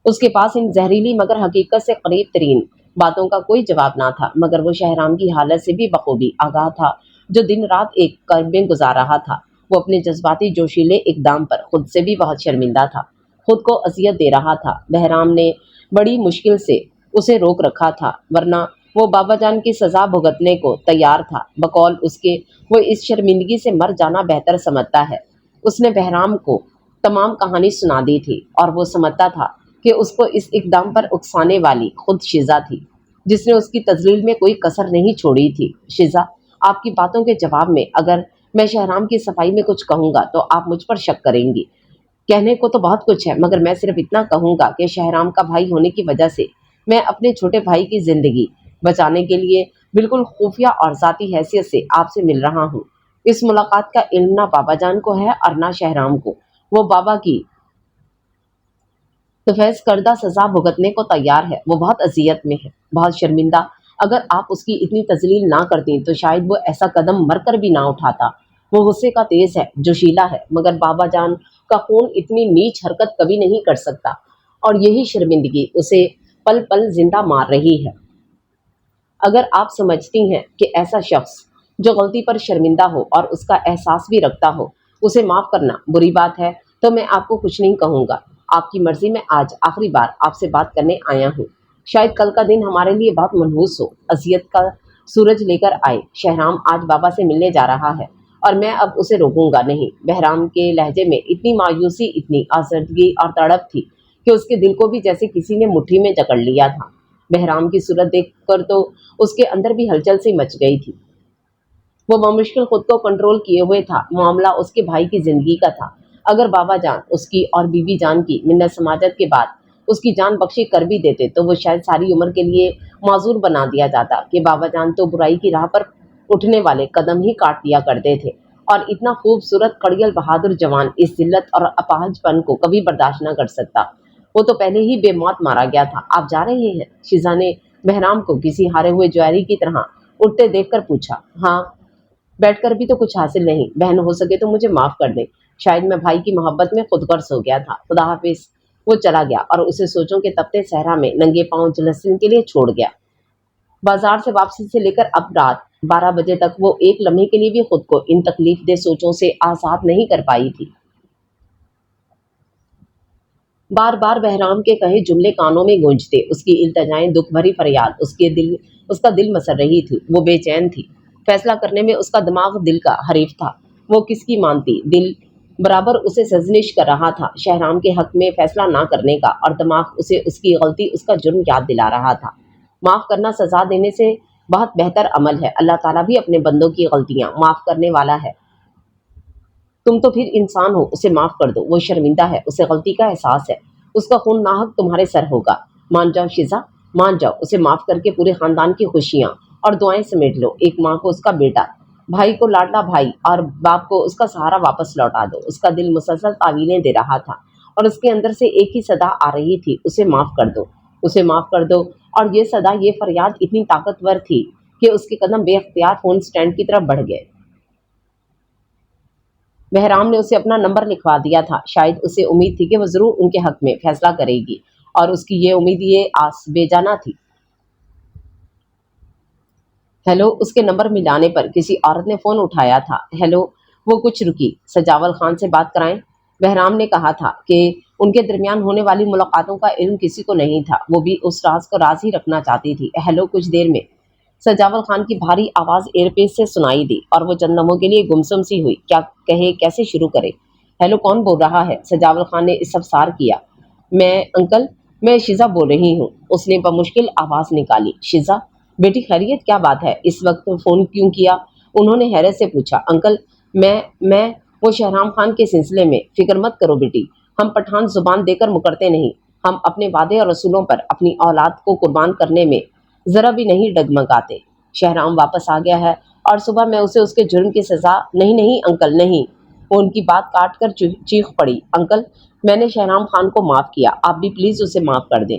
اس کے پاس ان زہریلی مگر حقیقت سے قریب ترین باتوں کا کوئی جواب نہ تھا، مگر وہ شہرام کی حالت سے بھی بخوبی آگاہ تھا، جو دن رات ایک کرب میں گزار رہا تھا۔ وہ اپنے جذباتی جوشیلے اقدام پر خود سے بھی بہت شرمندہ تھا، خود کو اذیت دے رہا تھا۔ بہرام نے بڑی مشکل سے اسے روک رکھا تھا، ورنہ وہ بابا جان کی سزا بھگتنے کو تیار تھا۔ بقول اس کے وہ اس شرمندگی سے مر جانا بہتر سمجھتا ہے۔ اس نے بہرام کو تمام کہانی سنا دی تھی، اور وہ سمجھتا تھا کہ اس کو اس اقدام پر اکسانے والی خود شیزا تھی، جس نے اس کی تذلیل میں کوئی کسر نہیں چھوڑی تھی۔ شیزا، آپ کی باتوں کے جواب میں اگر میں شہرام کی صفائی میں کچھ کہوں گا تو آپ مجھ پر شک کریں گی۔ کہنے کو تو بہت کچھ ہے، مگر میں صرف اتنا کہوں گا کہ شہرام کا بھائی ہونے کی وجہ سے میں اپنے چھوٹے بھائی کی زندگی بچانے کے لیے بالکل خفیہ اور ذاتی حیثیت سے آپ سے مل رہا ہوں۔ اس ملاقات کا علم نہ بابا جان کو ہے اور نہ شہرام کو۔ وہ بابا کی تفویض کردہ سزا بھگتنے کو تیار ہے، وہ بہت اذیت میں ہے، بہت شرمندہ۔ اگر آپ اس کی اتنی تذلیل نہ کرتی تو شاید وہ ایسا قدم مر کر بھی نہ اٹھاتا۔ وہ غصے کا تیز ہے، جوشیلا ہے، مگر بابا جان کا خون اتنی نیچ حرکت کبھی نہیں کر سکتا، اور یہی شرمندگی اسے پل پل زندہ مار رہی ہے۔ اگر آپ سمجھتی ہیں کہ ایسا شخص جو غلطی پر شرمندہ ہو اور اس کا احساس بھی رکھتا ہو، اسے معاف کرنا بری بات ہے، تو میں آپ کو کچھ نہیں کہوں گا۔ آپ کی مرضی میں آج آخری بار آپ سے بات کرنے آیا ہوں۔ شاید کل کا دن ہمارے لیے بہت منحوس ہو۔ اذیت کا سورج لے کر آئے۔ شہرام آج بابا سے ملنے جا رہا ہے، اور میں اب اسے روکوں گا نہیں۔ بہرام کے لہجے میں اتنی مایوسی، اتنی آزردگی اور تڑپ تھی کہ اس کے دل کو بھی جیسے کسی نے مٹھی میں جکڑ لیا تھا۔ بہرام کی صورت دیکھ کر تو اس کے اندر بھی ہلچل سی مچ گئی تھی۔ وہ بمشکل خود کو کنٹرول کیے ہوئے تھا۔ معاملہ اس کے بھائی کی زندگی کا تھا۔ اگر بابا جان اس کی اور بی بی جان کی منت سماجت کے بعد اس کی جان بخشی کر بھی دیتے تو وہ شاید ساری عمر کے لیے معذور بنا دیا جاتا کہ بابا جان تو برائی کی راہ پر اٹھنے والے قدم ہی کاٹ دیا کرتے تھے، اور اتنا خوبصورت کڑیل بہادر جوان اس ذلت اور اپاہج پن کو کبھی برداشت نہ کر سکتا۔ وہ تو پہلے ہی بے موت مارا گیا تھا۔ آپ جا رہے ہیں؟ شیزا نے بہرام کو کسی ہارے ہوئے جواری کی طرح اٹھتے دیکھ کر پوچھا۔ ہاں، بیٹھ کر بھی تو کچھ حاصل نہیں۔ بہن، ہو سکے تو مجھے معاف کر دیں، شاید میں بھائی کی محبت میں خود غرض ہو گیا تھا۔ خدا حافظ۔ وہ چلا گیا اور اسے سوچوں کے تپتے صحرا میں ننگے پاؤں جلسن کے لیے چھوڑ گیا۔ بازار سے واپسی سے لے کر اب رات 12 بجے تک وہ ایک لمحے کے لیے بھی خود کو ان تکلیف دہ سوچوں سے آزاد نہیں کر پائی تھی۔ بار بار بہرام کے کہے جملے کانوں میں گونجتے، اس کی التجائیں، دکھ بھری فریاد اس کا دل مسر رہی تھی۔ وہ بے چین تھی۔ فیصلہ کرنے میں اس کا دماغ دل کا حریف تھا۔ وہ کس کی مانتی؟ دل برابر اسے سرزنش کر رہا تھا شہرام کے حق میں فیصلہ نہ کرنے کا، اور دماغ اسے اس کی غلطی، اس کا جرم یاد دلا رہا تھا۔ معاف کرنا سزا دینے سے بہت بہتر عمل ہے۔ اللہ تعالیٰ بھی اپنے بندوں کی غلطیاں معاف کرنے والا ہے۔ تم تو پھر انسان ہو، اسے معاف کر دو۔ وہ شرمندہ ہے، اسے غلطی کا احساس ہے۔ اس کا خون ناحق تمہارے سر ہوگا۔ مان جاؤ شیزا، مان جاؤ۔ اسے معاف کر کے پورے خاندان کی خوشیاں اور دعائیں سمیٹ لو۔ ایک ماں کو اس کا بیٹا، بھائی کو لاڈلا بھائی، اور باپ کو اس کا سہارا واپس لوٹا دو۔ اس کا دل مسلسل تعویلیں دے رہا تھا، اور اس کے اندر سے ایک ہی صدا آ رہی تھی، اسے معاف کر دو، اسے معاف کر دو۔ اور یہ صدا، یہ فریاد اتنی طاقتور تھی کہ اس کے قدم بے اختیار فون سٹینڈ کی طرف بڑھ گئے۔ بہرام نے اسے اپنا نمبر لکھوا دیا تھا۔ شاید اسے امید تھی کہ وہ ضرور ان کے حق میں فیصلہ کرے گی، اور اس کی یہ امید، یہ آس بے جانا تھی۔ ہیلو، اس کے نمبر ملانے پر کسی عورت نے فون اٹھایا تھا۔ ہیلو۔ وہ کچھ رکی۔ سجاول خان سے بات کرائیں؟ بہرام نے کہا تھا کہ ان کے درمیان ہونے والی ملاقاتوں کا علم کسی کو نہیں تھا۔ وہ بھی اس راز کو راز ہی رکھنا چاہتی تھی۔ ہیلو۔ کچھ دیر میں سجاول خان کی بھاری آواز ایئر پیس سے سنائی دی، اور وہ چند لمحوں کے لیے گمسم سی ہوئی۔ کیا کہے، کیسے شروع کرے؟ ہیلو، کون بول رہا ہے؟ سجاول خان نے استفسار کیا۔ میں انکل، میں شیزا بول رہی ہوں۔ اس نے بمشکل آواز نکالی۔ شیزا بیٹی، خیریت؟ کیا بات ہے، اس وقت فون کیوں کیا؟ انہوں نے حیرت سے پوچھا۔ انکل، میں وہ شہرام خان کے سلسلے میں، فکر مت کرو بیٹی، ہم پٹھان زبان دے کر مکرتے نہیں۔ ہم اپنے وعدے اور رسولوں پر اپنی اولاد کو قربان کرنے میں ذرا بھی نہیں ڈگمگاتے۔ شہرام واپس آ گیا ہے، اور صبح میں اسے اس کے جرم کی سزا نہیں انکل نہیں۔ وہ ان کی بات کاٹ کر چیخ پڑی۔ انکل، میں نے شہرام خان کو معاف کیا، آپ بھی پلیز اسے معاف کر دیں۔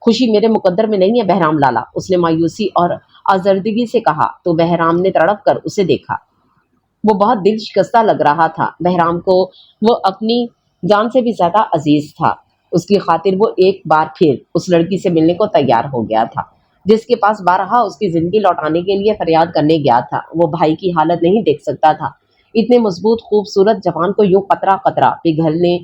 خوشی میرے مقدر میں نہیں ہے بہرام لالا، اس نے مایوسی اور آزردگی سے کہا تو بہرام نے تڑپ کر اسے دیکھا۔ وہ بہت دل شکستہ لگ رہا تھا۔ بہرام کو وہ اپنی جان سے بھی زیادہ عزیز تھا۔ اس کی خاطر وہ ایک بار پھر اس لڑکی سے ملنے کو تیار ہو گیا تھا جس کے پاس بارہا اس کی زندگی لوٹانے کے لیے فریاد کرنے گیا تھا۔ وہ بھائی کی حالت نہیں دیکھ سکتا تھا، اتنے مضبوط خوبصورت جوان کو یوں قطرہ قطرہ پگھلنے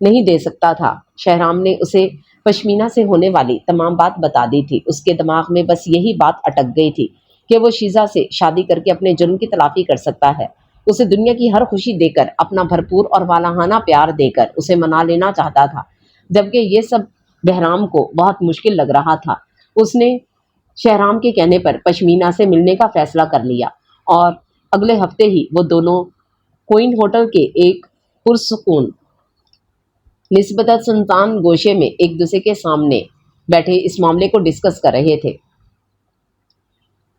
نہیں دے سکتا تھا۔ شہرام نے اسے پشمینہ سے ہونے والی تمام بات بتا دی تھی۔ اس کے دماغ میں بس یہی بات اٹک گئی تھی کہ وہ شیزا سے شادی کر کے اپنے جرم کی تلافی کر سکتا ہے۔ اسے دنیا کی ہر خوشی دے کر، اپنا بھرپور اور والہانہ پیار دے کر اسے منا لینا چاہتا تھا، جبکہ یہ سب بہرام کو بہت مشکل لگ رہا تھا۔ اس نے شہرام کے کہنے پر پشمینہ سے ملنے کا فیصلہ کر لیا اور اگلے ہفتے ہی وہ دونوں کوئن ہوٹل کے ایک پرسکون نسبتاً سنسان گوشے میں ایک دوسرے کے سامنے بیٹھے اس معاملے کو ڈسکس کر رہے تھے۔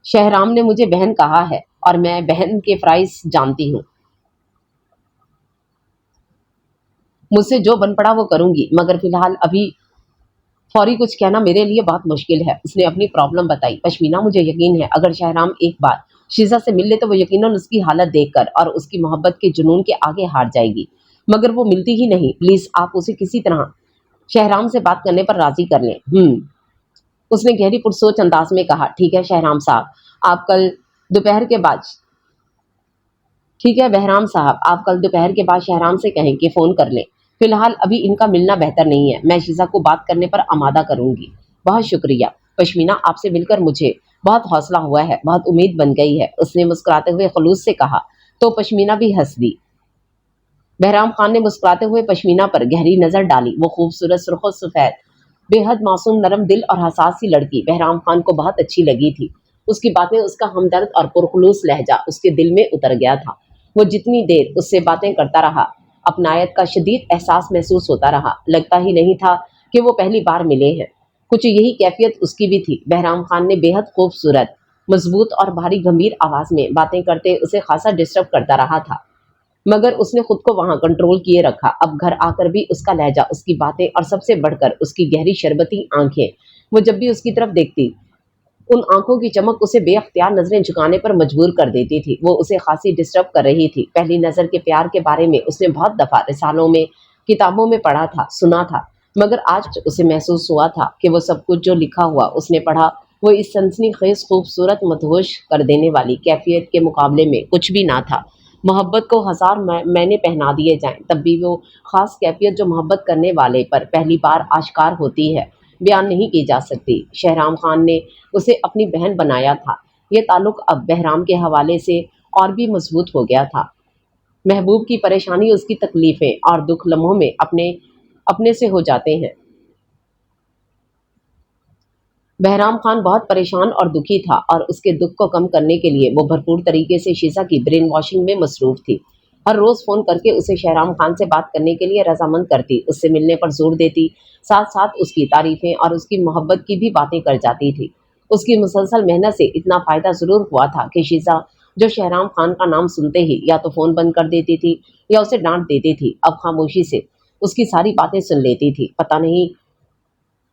شہرام نے مجھے بہن کہا ہے اور میں بہن کے فرائض جانتی ہوں۔ مجھ سے جو بن پڑا وہ کروں گی، مگر فی الحال ابھی فوری کچھ کہنا میرے لیے بہت مشکل ہے۔ اس نے اپنی پرابلم بتائی۔ پشمینہ، مجھے یقین ہے اگر شہرام ایک بار شیزا سے مل لے تو وہ یقیناً اس کی حالت دیکھ کر اور اس کی محبت کے جنون کے آگے ہار جائے گی، مگر وہ ملتی ہی نہیں۔ پلیز آپ اسے کسی طرح شہرام سے بات کرنے پر راضی کر لیں۔ اس نے گہری پرسوچ انداز میں کہا۔ ٹھیک ہے شہرام صاحب، آپ کل دوپہر کے بعد ٹھیک ہے بہرام صاحب آپ کل دوپہر کے بعد شہرام سے کہیں کہ فون کر لیں۔ فی الحال ابھی ان کا ملنا بہتر نہیں ہے۔ میں شیزا کو بات کرنے پر آمادہ کروں گی۔ بہت شکریہ پشمینہ، آپ سے مل کر مجھے بہت حوصلہ ہوا ہے، بہت امید بن گئی ہے، اس نے مسکراتے ہوئے خلوص سے کہا تو پشمینہ بھی ہنس دی۔ بہرام خان نے مسکراتے ہوئے پشمینہ پر گہری نظر ڈالی۔ وہ خوبصورت سرخ و سفید، بے حد معصوم، نرم دل اور حساس سی لڑکی بہرام خان کو بہت اچھی لگی تھی۔ اس کی باتیں، اس کا ہمدرد اور پرخلوص لہجہ اس کے دل میں اتر گیا تھا۔ وہ جتنی دیر اس سے باتیں کرتا رہا، اپنائیت کا شدید احساس محسوس ہوتا رہا۔ لگتا ہی نہیں تھا کہ وہ پہلی بار ملے ہیں۔ کچھ یہی کیفیت اس کی بھی تھی۔ بہرام خان نے بے حد خوبصورت، مضبوط اور بھاری گمبھیر آواز میں باتیں کرتے اسے خاصا ڈسٹرب کرتا رہا تھا، مگر اس نے خود کو وہاں کنٹرول کیے رکھا۔ اب گھر آ کر بھی اس کا لہجہ، اس کی باتیں اور سب سے بڑھ کر اس کی گہری شربتی آنکھیں، وہ جب بھی اس کی طرف دیکھتی ان آنکھوں کی چمک اسے بے اختیار نظریں جھکانے پر مجبور کر دیتی تھی۔ وہ اسے خاصی ڈسٹرب کر رہی تھی۔ پہلی نظر کے پیار کے بارے میں اس نے بہت دفعہ رسالوں میں، کتابوں میں پڑھا تھا، سنا تھا، مگر آج اسے محسوس ہوا تھا کہ وہ سب کچھ جو لکھا ہوا اس نے پڑھا، وہ اس سنسنی خیز خوبصورت، مدہوش کر دینے والی کیفیت کے مقابلے میں کچھ بھی نہ تھا۔ محبت کو ہزار معنی پہنا دیے جائیں تب بھی وہ خاص کیفیت جو محبت کرنے والے پر پہلی بار آشکار ہوتی ہے، بیان نہیں کی جا سکتی۔ شہرام خان نے اسے اپنی بہن بنایا تھا۔ یہ تعلق اب بہرام کے حوالے سے اور بھی مضبوط ہو گیا تھا۔ محبوب کی پریشانی، اس کی تکلیفیں اور دکھ لمحوں میں اپنے سے ہو جاتے ہیں۔ بہرام خان بہت پریشان اور دکھی تھا اور اس کے دکھ کو کم کرنے کے لیے وہ بھرپور طریقے سے شیزا کی برین واشنگ میں مصروف تھی۔ ہر روز فون کر کے اسے شہرام خان سے بات کرنے کے لیے رضامند کرتی، اس سے ملنے پر زور دیتی، ساتھ ساتھ اس کی تعریفیں اور اس کی محبت کی بھی باتیں کر جاتی تھی۔ اس کی مسلسل محنت سے اتنا فائدہ ضرور ہوا تھا کہ شیزا جو شہرام خان کا نام سنتے ہی یا تو فون بند کر دیتی تھی یا اسے ڈانٹ دیتی تھی، اب خاموشی سے اس کی ساری باتیں سن لیتی تھی۔ پتہ نہیں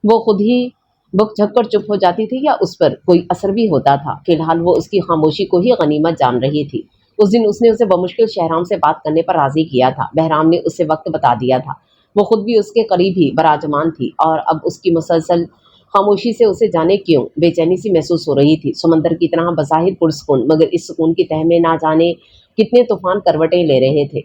وہ خود ہی بک جھک کر چپ ہو جاتی تھی یا اس پر کوئی اثر بھی ہوتا تھا۔ فی الحال وہ اس کی خاموشی کو ہی غنیمت جان رہی تھی۔ اس دن اس نے اسے بمشکل شہرام سے بات کرنے پر راضی کیا تھا۔ بہرام نے اسے وقت بتا دیا تھا، وہ خود بھی اس کے قریب ہی براجمان تھی اور اب اس کی مسلسل خاموشی سے اسے جانے کیوں بے چینی سی محسوس ہو رہی تھی۔ سمندر کی طرح بظاہر پرسکون، مگر اس سکون کی تہ میں نہ جانے کتنے طوفان کروٹیں لے رہے تھے،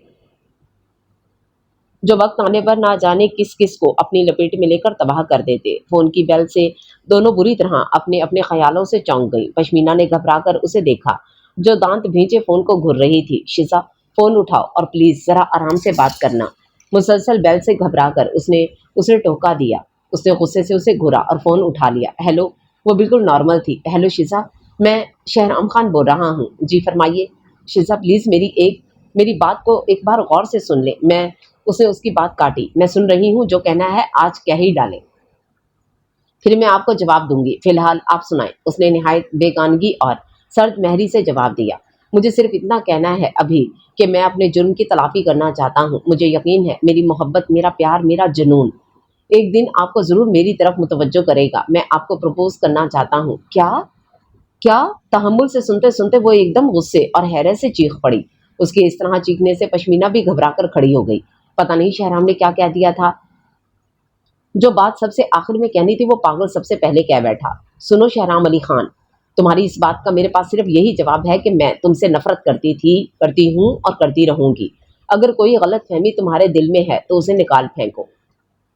جو وقت آنے پر نہ جانے کس کس کو اپنی لپیٹ میں لے کر تباہ کر دیتے۔ فون کی بیل سے دونوں بری طرح اپنے اپنے خیالوں سے چونک گئی۔ پشمینہ نے گھبرا کر اسے دیکھا جو دانت بھینچے فون کو گھر رہی تھی۔ شیزا، فون اٹھاؤ اور پلیز ذرا آرام سے بات کرنا۔ مسلسل بیل سے گھبرا کر اس نے اسے ٹوکا دیا۔ اس نے غصے سے اسے گھورا اور فون اٹھا لیا۔ ہیلو، وہ بالکل نارمل تھی۔ ہیلو شیزا، میں شہرام خان بول رہا ہوں۔ جی فرمائیے۔ شیزا پلیز میری بات کو ایک بار غور سے سن لیں۔ اس نے اس کی بات کاٹی۔ میں سن رہی ہوں، جو کہنا ہے آج کہہ ہی ڈالیں، پھر میں آپ کو جواب دوں گی۔ فی الحال آپ سنائیں۔ اس نے نہایت بیگانگی اور سرد مہری سے جواب دیا۔ مجھے صرف اتنا کہنا ہے ابھی کہ میں اپنے جرم کی تلافی کرنا چاہتا ہوں۔ مجھے یقین ہے میری محبت، میرا پیار، میرا جنون ایک دن آپ کو ضرور میری طرف متوجہ کرے گا. میں آپ کو پروپوز کرنا چاہتا ہوں. کیا کیا تحمل سے سنتے سنتے وہ ایک دم غصے اور حیرت سے چیخ پڑی. اس کے اس طرح چیخنے سے پشمینہ بھی گھبرا کر کھڑی ہو گئی. پتہ نہیں شہرام نے کیا کہہ دیا تھا. جو بات سب سے آخر میں کہنی تھی وہ پاگل سب سے پہلے کہہ بیٹھا. سنو شہرام علی خان، تمہاری اس بات کا میرے پاس صرف یہی جواب ہے کہ میں تم سے نفرت کرتی ہوں اور کرتی رہوں گی. اگر کوئی غلط فہمی تمہارے دل میں ہے تو اسے نکال پھینکو.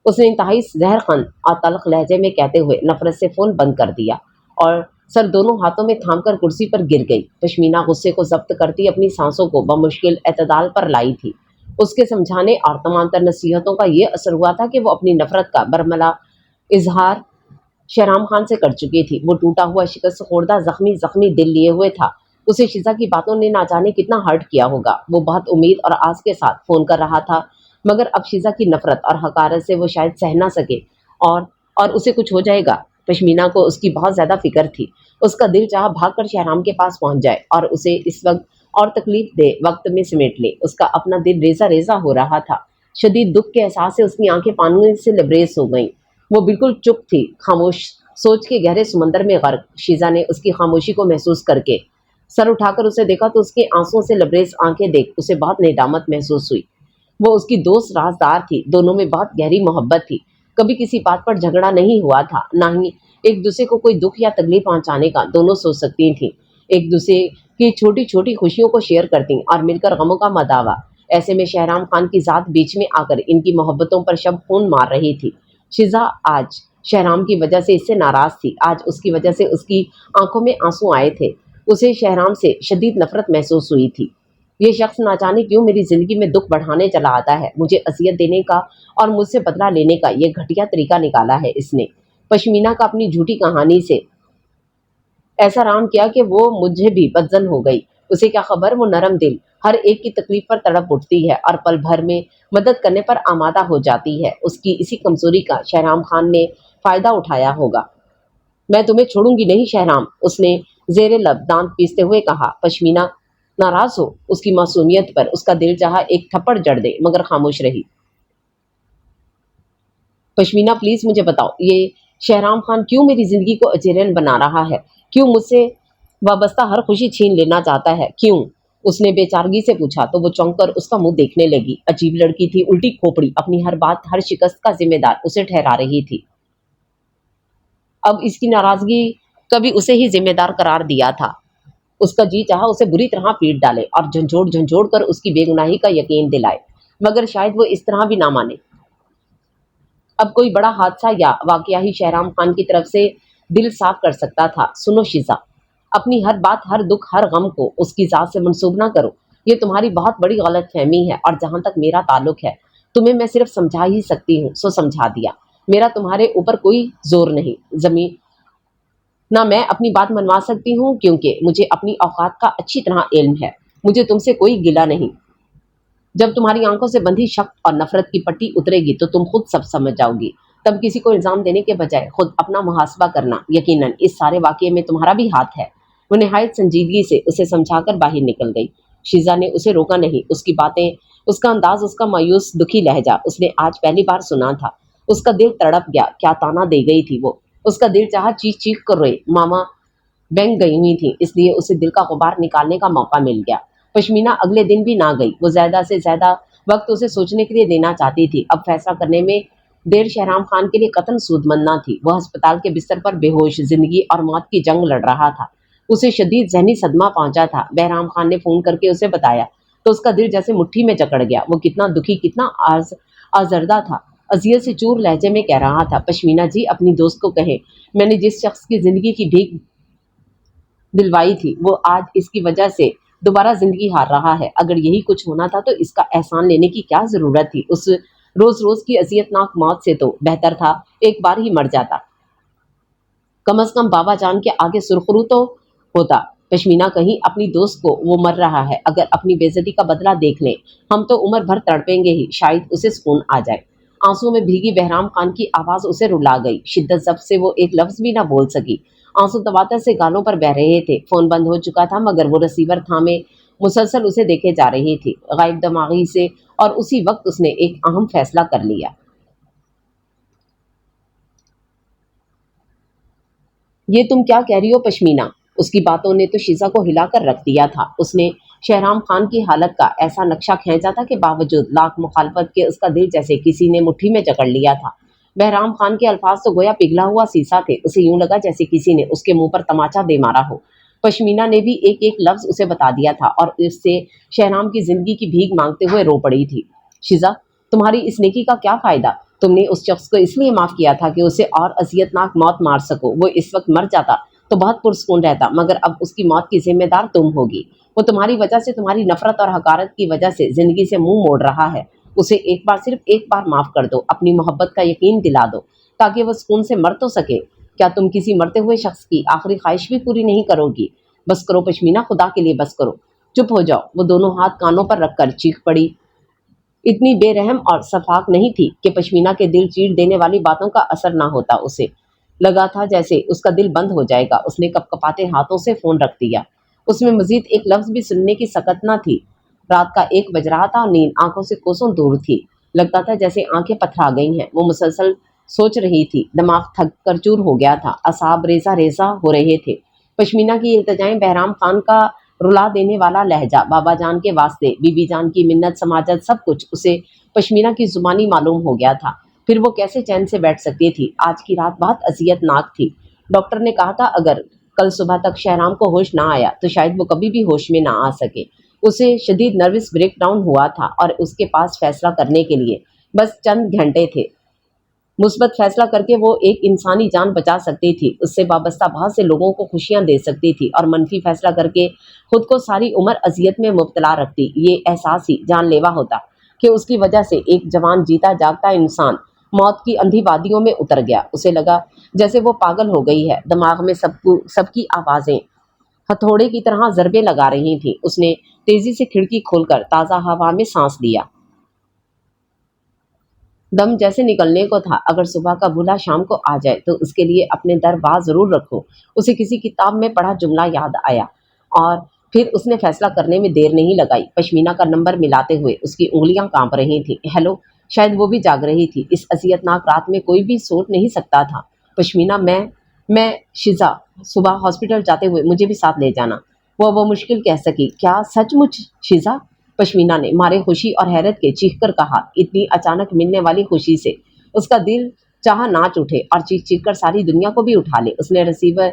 اس نے انتہائی زہر خند اور تلخ لہجے میں کہتے ہوئے نفرت سے فون بند کر دیا اور سر دونوں ہاتھوں میں تھام کر کرسی پر گر گئی. پشمینہ غصے کو ضبط کرتی اپنی سانسوں کو بمشکل اعتدال پر لائی تھی. اس کے سمجھانے اور تمام تر نصیحتوں کا یہ اثر ہوا تھا کہ وہ اپنی نفرت کا برملا اظہار شہرام خان سے کر چکی تھی. وہ ٹوٹا ہوا شکست خوردہ زخمی دل لیے ہوئے تھا. اسے شیزا کی باتوں نے نہ جانے کتنا ہرٹ کیا ہوگا. وہ بہت امید اور آس کے ساتھ فون کر رہا تھا، مگر اب شیزا کی نفرت اور حقارت سے وہ شاید سہ نہ سکے اور اسے کچھ ہو جائے گا. پشمینہ کو اس کی بہت زیادہ فکر تھی. اس کا دل چاہا بھاگ کر شہرام کے پاس پہنچ جائے اور اسے اس وقت اور تکلیف دہ وقت میں سمیٹ لے. اس کا اپنا دل ریزہ ریزہ ہو رہا تھا. شدید دکھ کے احساس سے اس کی آنکھیں پانی سے لبریز ہو گئیں. وہ بالکل چپ تھی، خاموش، سوچ کے گہرے سمندر میں غرق. شیزا نے اس کی خاموشی کو محسوس کر کے سر اٹھا کر اسے دیکھا تو اس کی آنسوں سے لبریز آنکھیں دیکھ اسے بہت ندامت محسوس ہوئی. وہ اس کی دوست رازدار تھی. دونوں میں بہت گہری محبت تھی. کبھی کسی بات پر جھگڑا نہیں ہوا تھا، نہ ہی ایک دوسرے کو کوئی دکھ یا تکلیف پہنچانے کا. دونوں سوچ سکتی تھیں، ایک دوسرے کی چھوٹی چھوٹی خوشیوں کو شیئر کرتی اور مل کر غموں کا مداوا. ایسے میں شہرام خان کی ذات بیچ میں آ کر ان کی محبتوں پر شب خون مار رہی تھی. شیزا آج شہرام کی وجہ سے اس سے ناراض تھی. آج اس کی وجہ سے اس کی آنکھوں میں آنسو آئے تھے. اسے شہرام سے شدید نفرت محسوس ہوئی تھی. یہ شخص نہ جانے کیوں میری زندگی میں دکھ بڑھانے چلا آتا ہے. مجھے اذیت دینے کا اور مجھ سے بدلہ لینے کا یہ گھٹیا طریقہ نکالا ہے اس نے. پشمینہ کا اپنی جھوٹی کہانی سے ایسا رام کیا کہ وہ مجھے بھی بدزن ہو گئی. اسے کیا خبر، وہ نرم دل ہر ایک کی تکلیف پر تڑپ اٹھتی ہے اور پل بھر میں مدد کرنے پر آمادہ ہو جاتی ہے. اس کی اسی کمزوری کا شہرام خان نے فائدہ اٹھایا ہوگا. میں تمہیں چھوڑوں گی نہیں شہرام، اس نے زیر لب دانت پیستے ہوئے کہا. پشمینہ ناراض ہو اس کی معصومیت پر. اس کا دل چاہا ایک تھپڑ جڑ دے مگر خاموش رہی. پشمینہ پلیز مجھے بتاؤ، یہ شہرام خان کیوں میری زندگی کو اجیرن بنا رہا ہے؟ کیوں مجھ سے وابستہ ہر خوشی چھین لینا چاہتا ہے؟ کیوں؟ اس نے بے چارگی سے پوچھا تو وہ چونک کر اس کا منہ دیکھنے لگی. عجیب لڑکی تھی، الٹی کھوپڑی، اپنی ہر بات ہر شکست کا ذمہ دار اسے ٹھہرا رہی تھی. اب اس کی ناراضگی کبھی اسے ہی ذمہ دار قرار دیا تھا. اس کا جی چاہا اسے بری طرح پیٹ ڈالے اور جھنجھوڑ کر اس کی بے گناہی کا یقین دلائے، مگر شاید وہ اس طرح بھی نہ مانے. اب کوئی بڑا حادثہ یا واقعہ ہی شہرام خان کی طرف سے دل صاف کر سکتا تھا. سنو شیزا، اپنی ہر بات، ہر دکھ، ہر غم کو اس کی ذات سے منسوب نہ کرو. یہ تمہاری بہت بڑی غلط فہمی ہے اور جہاں تک میرا تعلق ہے تمہیں میں صرف سمجھا ہی سکتی ہوں، سو سمجھا دیا. میرا تمہارے اوپر کوئی زور نہیں، زمین نہ میں اپنی بات منوا سکتی ہوں کیونکہ مجھے اپنی اوقات کا اچھی طرح علم ہے. مجھے تم سے کوئی گلہ نہیں. جب تمہاری آنکھوں سے بندھی شک اور نفرت کی پٹی اترے گی تو تم خود سب سمجھ جاؤ گی. تب کسی کو الزام دینے کے بجائے خود اپنا محاسبہ کرنا. یقیناً اس سارے واقعے میں تمہارا بھی ہاتھ ہے. وہ نہایت سنجیدگی سے اسے سمجھا کر باہر نکل گئی. شیزا نے اسے روکا نہیں. اس کی باتیں، اس کا انداز، اس کا مایوس دکھی لہجہ اس نے آج پہلی بار سنا تھا. اس کا دل تڑپ گیا. کیا تانا دے گئی تھی وہ. اس کا دل چاہا چیخ چیخ کر روئے. ماما بینک گئی ہوئی تھی اس لیے اسے دل کا غبار نکالنے کا موقع مل گیا. پشمینہ اگلے دن بھی نہ گئی. وہ زیادہ سے زیادہ وقت اسے سوچنے کے لیے دینا چاہتی تھی. اب فیصلہ کرنے میں دیر شہرام خان کے لیے قطعاً سود مند نہ تھی. وہ ہسپتال کے بستر پر بے ہوش زندگی اور موت کی جنگ لڑ رہا تھا. اسے شدید ذہنی صدمہ پہنچا تھا. بہرام خان نے فون کر کے اسے بتایا تو اس کا دل جیسے مٹھی میں جکڑ گیا. وہ کتنا دکھی، کتنا آزردہ تھا. اذیت سے چور لہجے میں کہہ رہا تھا، پشمینہ جی اپنی دوست کو کہیں میں نے جس شخص کی زندگی کی بھیک دلوائی تھی وہ آج اس کی وجہ سے دوبارہ زندگی ہار رہا ہے. اگر یہی کچھ ہونا تھا تو اس کا احسان لینے کی کیا ضرورت تھی؟ اس روز روز کی اذیت ناک موت سے تو بہتر تھا ایک بار ہی مر جاتا. کم از کم بابا جان کے آگے سرخرو تو ہوتا. پشمینہ کہیں اپنی دوست کو وہ مر رہا ہے، اگر اپنی بے عزتی کا بدلہ دیکھ لیں ہم تو عمر بھر تڑپیں گے ہی، شاید اسے سکون آ جائے. آنسو میں بھیگی بہرام خان کی آواز اسے رلا گئی. شدت ضبط سے وہ ایک لفظ بھی نہ بول سکی. آنسو تواتر سے گالوں پر بہہ رہے تھے. فون بند ہو چکا تھا مگر وہ رسیور تھامے مسلسل اسے دیکھے جا رہی تھی غائب دماغی سے. اور اسی وقت اس نے ایک اہم فیصلہ کر لیا. یہ تم کیا کہہ رہی ہو پشمینا؟ اس کی باتوں نے تو شیزا کو ہلا کر رکھ دیا تھا۔ اس نے شہرام خان کی حالت کا ایسا نقشہ کھینچا تھا کہ باوجود لاکھ مخالفت کے اس کا دل جیسے کسی نے مٹھی میں جکڑ لیا تھا۔ بہرام خان کے الفاظ تو گویا پگھلا ہوا سیسا تھے، اسے یوں لگا جیسے کسی نے اس کے منہ پر تماچا دے مارا ہو۔ پشمینا نے بھی ایک ایک لفظ اسے بتا دیا تھا اور اس سے شہرام کی زندگی کی بھیک مانگتے ہوئے رو پڑی تھی۔ شیزا، تمہاری اس نیکی کا کیا فائدہ؟ تم نے اس شخص کو اس لیے معاف کیا تھا کہ اسے اور اذیت ناک موت مار سکو۔ وہ اس وقت مر جاتا تو بہت پرسکون رہتا، مگر اب اس کی موت کی ذمہ دار تم ہوگی۔ وہ تمہاری وجہ سے، تمہاری نفرت اور حقارت کی وجہ سے زندگی سے منہ موڑ رہا ہے۔ اسے ایک بار، صرف ایک بار معاف کر دو، اپنی محبت کا یقین دلا دو تاکہ وہ سکون سے مر تو سکے۔ کیا تم کسی مرتے ہوئے شخص کی آخری خواہش بھی پوری نہیں کرو گی؟ بس کرو پشمینا، خدا کے لیے بس کرو، چپ ہو جاؤ۔ وہ دونوں ہاتھ کانوں پر رکھ کر چیخ پڑی۔ اتنی بے رحم اور شفاق نہیں تھی کہ پشمینا کے دل چیر دینے والی باتوں کا اثر نہ ہوتا۔ اسے لگا تھا جیسے اس کا دل بند ہو جائے گا۔ اس نے کپ کپاتے ہاتھوں سے فون رکھ دیا۔ اس میں مزید ایک لفظ بھی سننے کی سکت نہ تھی۔ رات کا 1 بج رہا تھا اور نیند آنکھوں سے کوسوں دور تھی۔ لگتا تھا جیسے آنکھیں پتھرا گئی ہیں۔ وہ مسلسل سوچ رہی تھی، دماغ تھک کر چور ہو گیا تھا، اعصاب ریزہ ریزہ ہو رہے تھے۔ پشمینا کی التجائیں، بہرام خان کا رلا دینے والا لہجہ، بابا جان کے واسطے، بی بی جان کی منت سماجت، سب کچھ اسے پشمینا کی زبانی معلوم ہو گیا تھا۔ پھر وہ کیسے چین سے بیٹھ سکتی تھی؟ آج کی رات بہت اذیت ناک تھی۔ ڈاکٹر نے کہا تھا اگر کل صبح تک شہرام کو ہوش نہ آیا تو شاید وہ کبھی بھی ہوش میں نہ آ سکے۔ اسے شدید نروس بریک ڈاؤن ہوا تھا اور اس کے پاس فیصلہ کرنے کے لیے بس چند گھنٹے تھے۔ مثبت فیصلہ کر کے وہ ایک انسانی جان بچا سکتی تھی، اس سے وابستہ بہت سے لوگوں کو خوشیاں دے سکتی تھی، اور منفی فیصلہ کر کے خود کو ساری عمر اذیت میں مبتلا رکھتی۔ یہ احساس ہی جان لیوا ہوتا کہ اس کی وجہ سے ایک جوان جیتا جاگتا انسان موت کی اندھی وادیوں میں اتر گیا۔ اسے لگا جیسے وہ پاگل ہو گئی ہے۔ دماغ میں سب کی آوازیں ہتھوڑے کی طرح ضربیں لگا رہی تھیں۔ اس نے تیزی سے کھڑکی کھول کر تازہ ہوا میں سانس لیا۔ دم جیسے نکلنے کو تھا۔ اگر صبح کا بھولا شام کو آ جائے تو اس کے لیے اپنے در باز ضرور رکھو۔ اسے کسی کتاب میں پڑھا جملہ یاد آیا اور پھر اس نے فیصلہ کرنے میں دیر نہیں لگائی۔ پشمینا کا نمبر ملاتے ہوئے اس کی انگلیاں کانپ رہی تھیں۔ ہیلو! شاید وہ بھی جاگ رہی تھی۔ اس اذیت ناک رات میں کوئی بھی سوچ نہیں سکتا تھا۔ پشمینا، میں شیزا، صبح ہاسپٹل جاتے ہوئے مجھے بھی ساتھ لے جانا۔ وہ مشکل کہہ سکی، کیا سچ مچ شیزا؟ پشمینا نے مارے خوشی اور حیرت کے چیخ کر کہا۔ اتنی اچانک ملنے والی خوشی سے اس کا دل چاہا ناچ اٹھے اور چیخ چیخ کر ساری دنیا کو بھی اٹھا لے۔ اس نے ریسیور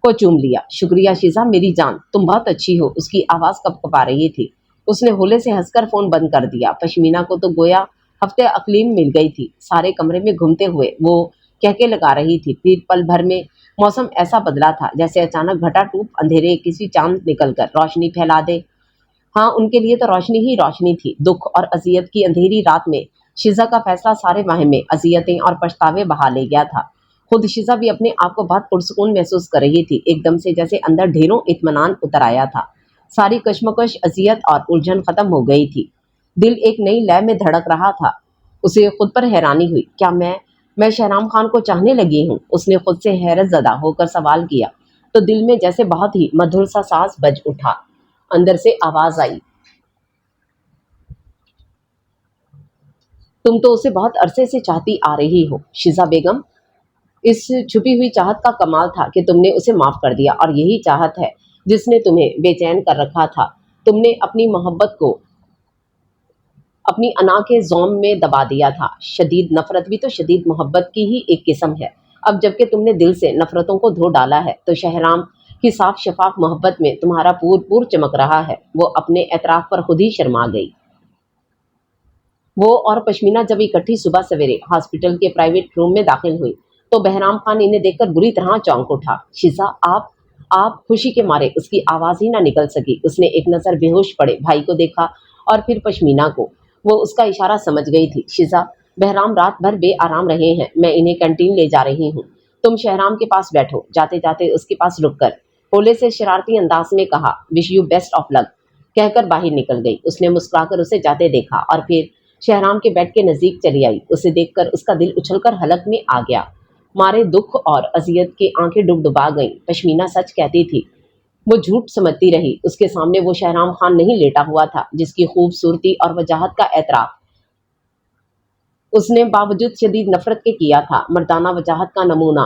کو چوم لیا۔ شکریہ شیزا، میری جان، تم بہت اچھی ہو۔ اس کی آواز کپ کپا رہی تھی۔ اس نے ہولے سے ہنس کر فون بند کر دیا۔ پشمینا کو تو گویا ہفتے اقلیم مل گئی تھی۔ سارے کمرے میں گھومتے ہوئے وہ کہکے لگا رہی تھی۔ پھر پل بھر میں موسم ایسا بدلا تھا جیسے اچانک گھٹا ٹوپ اندھیرے کسی چاند نکل کر روشنی پھیلا دے۔ ہاں، ان کے لیے تو روشنی ہی روشنی تھی۔ دکھ اور اذیت کی اندھیری رات میں شیزا کا فیصلہ سارے وہم میں اذیتیں اور پچھتاوے بہا لے گیا تھا۔ خود شیزا بھی اپنے آپ کو بہت پرسکون محسوس کر رہی تھی۔ ایک دم سے جیسے اندر ڈھیروں اطمینان اتر آیا تھا۔ ساری کشمکش، اذیت اور الجھن ختم ہو گئی تھی۔ دل ایک نئی لے میں دھڑک رہا تھا۔ اسے خود پر حیرانی ہوئی، کیا میں شہرام خان کو چاہنے لگی ہوں؟ اس نے خود سے حیرت زدہ ہو کر سوال کیا تو دل میں جیسے بہت ہی مدھر سا ساز بج اٹھا۔ اندر سے آواز آئی، تم تو اسے بہت عرصے سے چاہتی آ رہی ہو شیزا بیگم۔ اس چھپی ہوئی چاہت کا کمال تھا کہ تم نے اسے معاف کر دیا، اور یہی چاہت ہے جس نے تمہیں بے چین کر رکھا تھا۔ تم نے اپنی محبت کو اپنی انا کے زوم میں دبا دیا تھا۔ شدید نفرت بھی تو شدید محبت کی ہی ایک قسم ہے۔ اب جب کہ تم نے دل سے نفرتوں کو دھو ڈالا ہے تو شہرام کی صاف شفاف محبت میں تمہارا پور چمک رہا ہے۔ وہ اپنے اعتراف پر خود ہی شرما گئی۔ وہ اور پشمینا جب اکٹھی صبح سویرے ہاسپٹل کے پرائیویٹ روم میں داخل ہوئی تو بہرام خان انہیں دیکھ کر بری طرح چونک اٹھا۔ شیزا، آپ خوشی کے مارے اس کی آواز ہی نہ نکل سکی۔ اس نے ایک نظر بے ہوش پڑے بھائی کو دیکھا اور پھر پشمینا کو۔ وہ اس کا اشارہ سمجھ گئی تھی۔ شیزا، بہرام رات بھر بے آرام رہے ہیں، میں انہیں کینٹین لے جا رہی ہوں، تم شہرام کے پاس بیٹھو۔ جاتے جاتے اس کے پاس رک کر ہولے سے شرارتی انداز میں کہا، وش یو بیسٹ آف لک، کہہ کر باہر نکل گئی۔ اس نے مسکرا کر اسے جاتے دیکھا اور پھر شہرام کے بیڈ کے نزدیک چلی آئی۔ اسے دیکھ کر اس کا دل اچھل کر حلق میں آ گیا۔ مارے دکھ اور اذیت کے آنکھیں ڈبڈبا گئیں۔ پشمینا سچ کہتی تھی، وہ جھوٹ سمجھتی رہی۔ اس کے سامنے وہ شہرام خان نہیں لیٹا ہوا تھا جس کی خوبصورتی اور وجاہت کا اعتراف اس نے باوجود شدید نفرت کے کیا تھا۔ مردانہ وجاہت کا نمونہ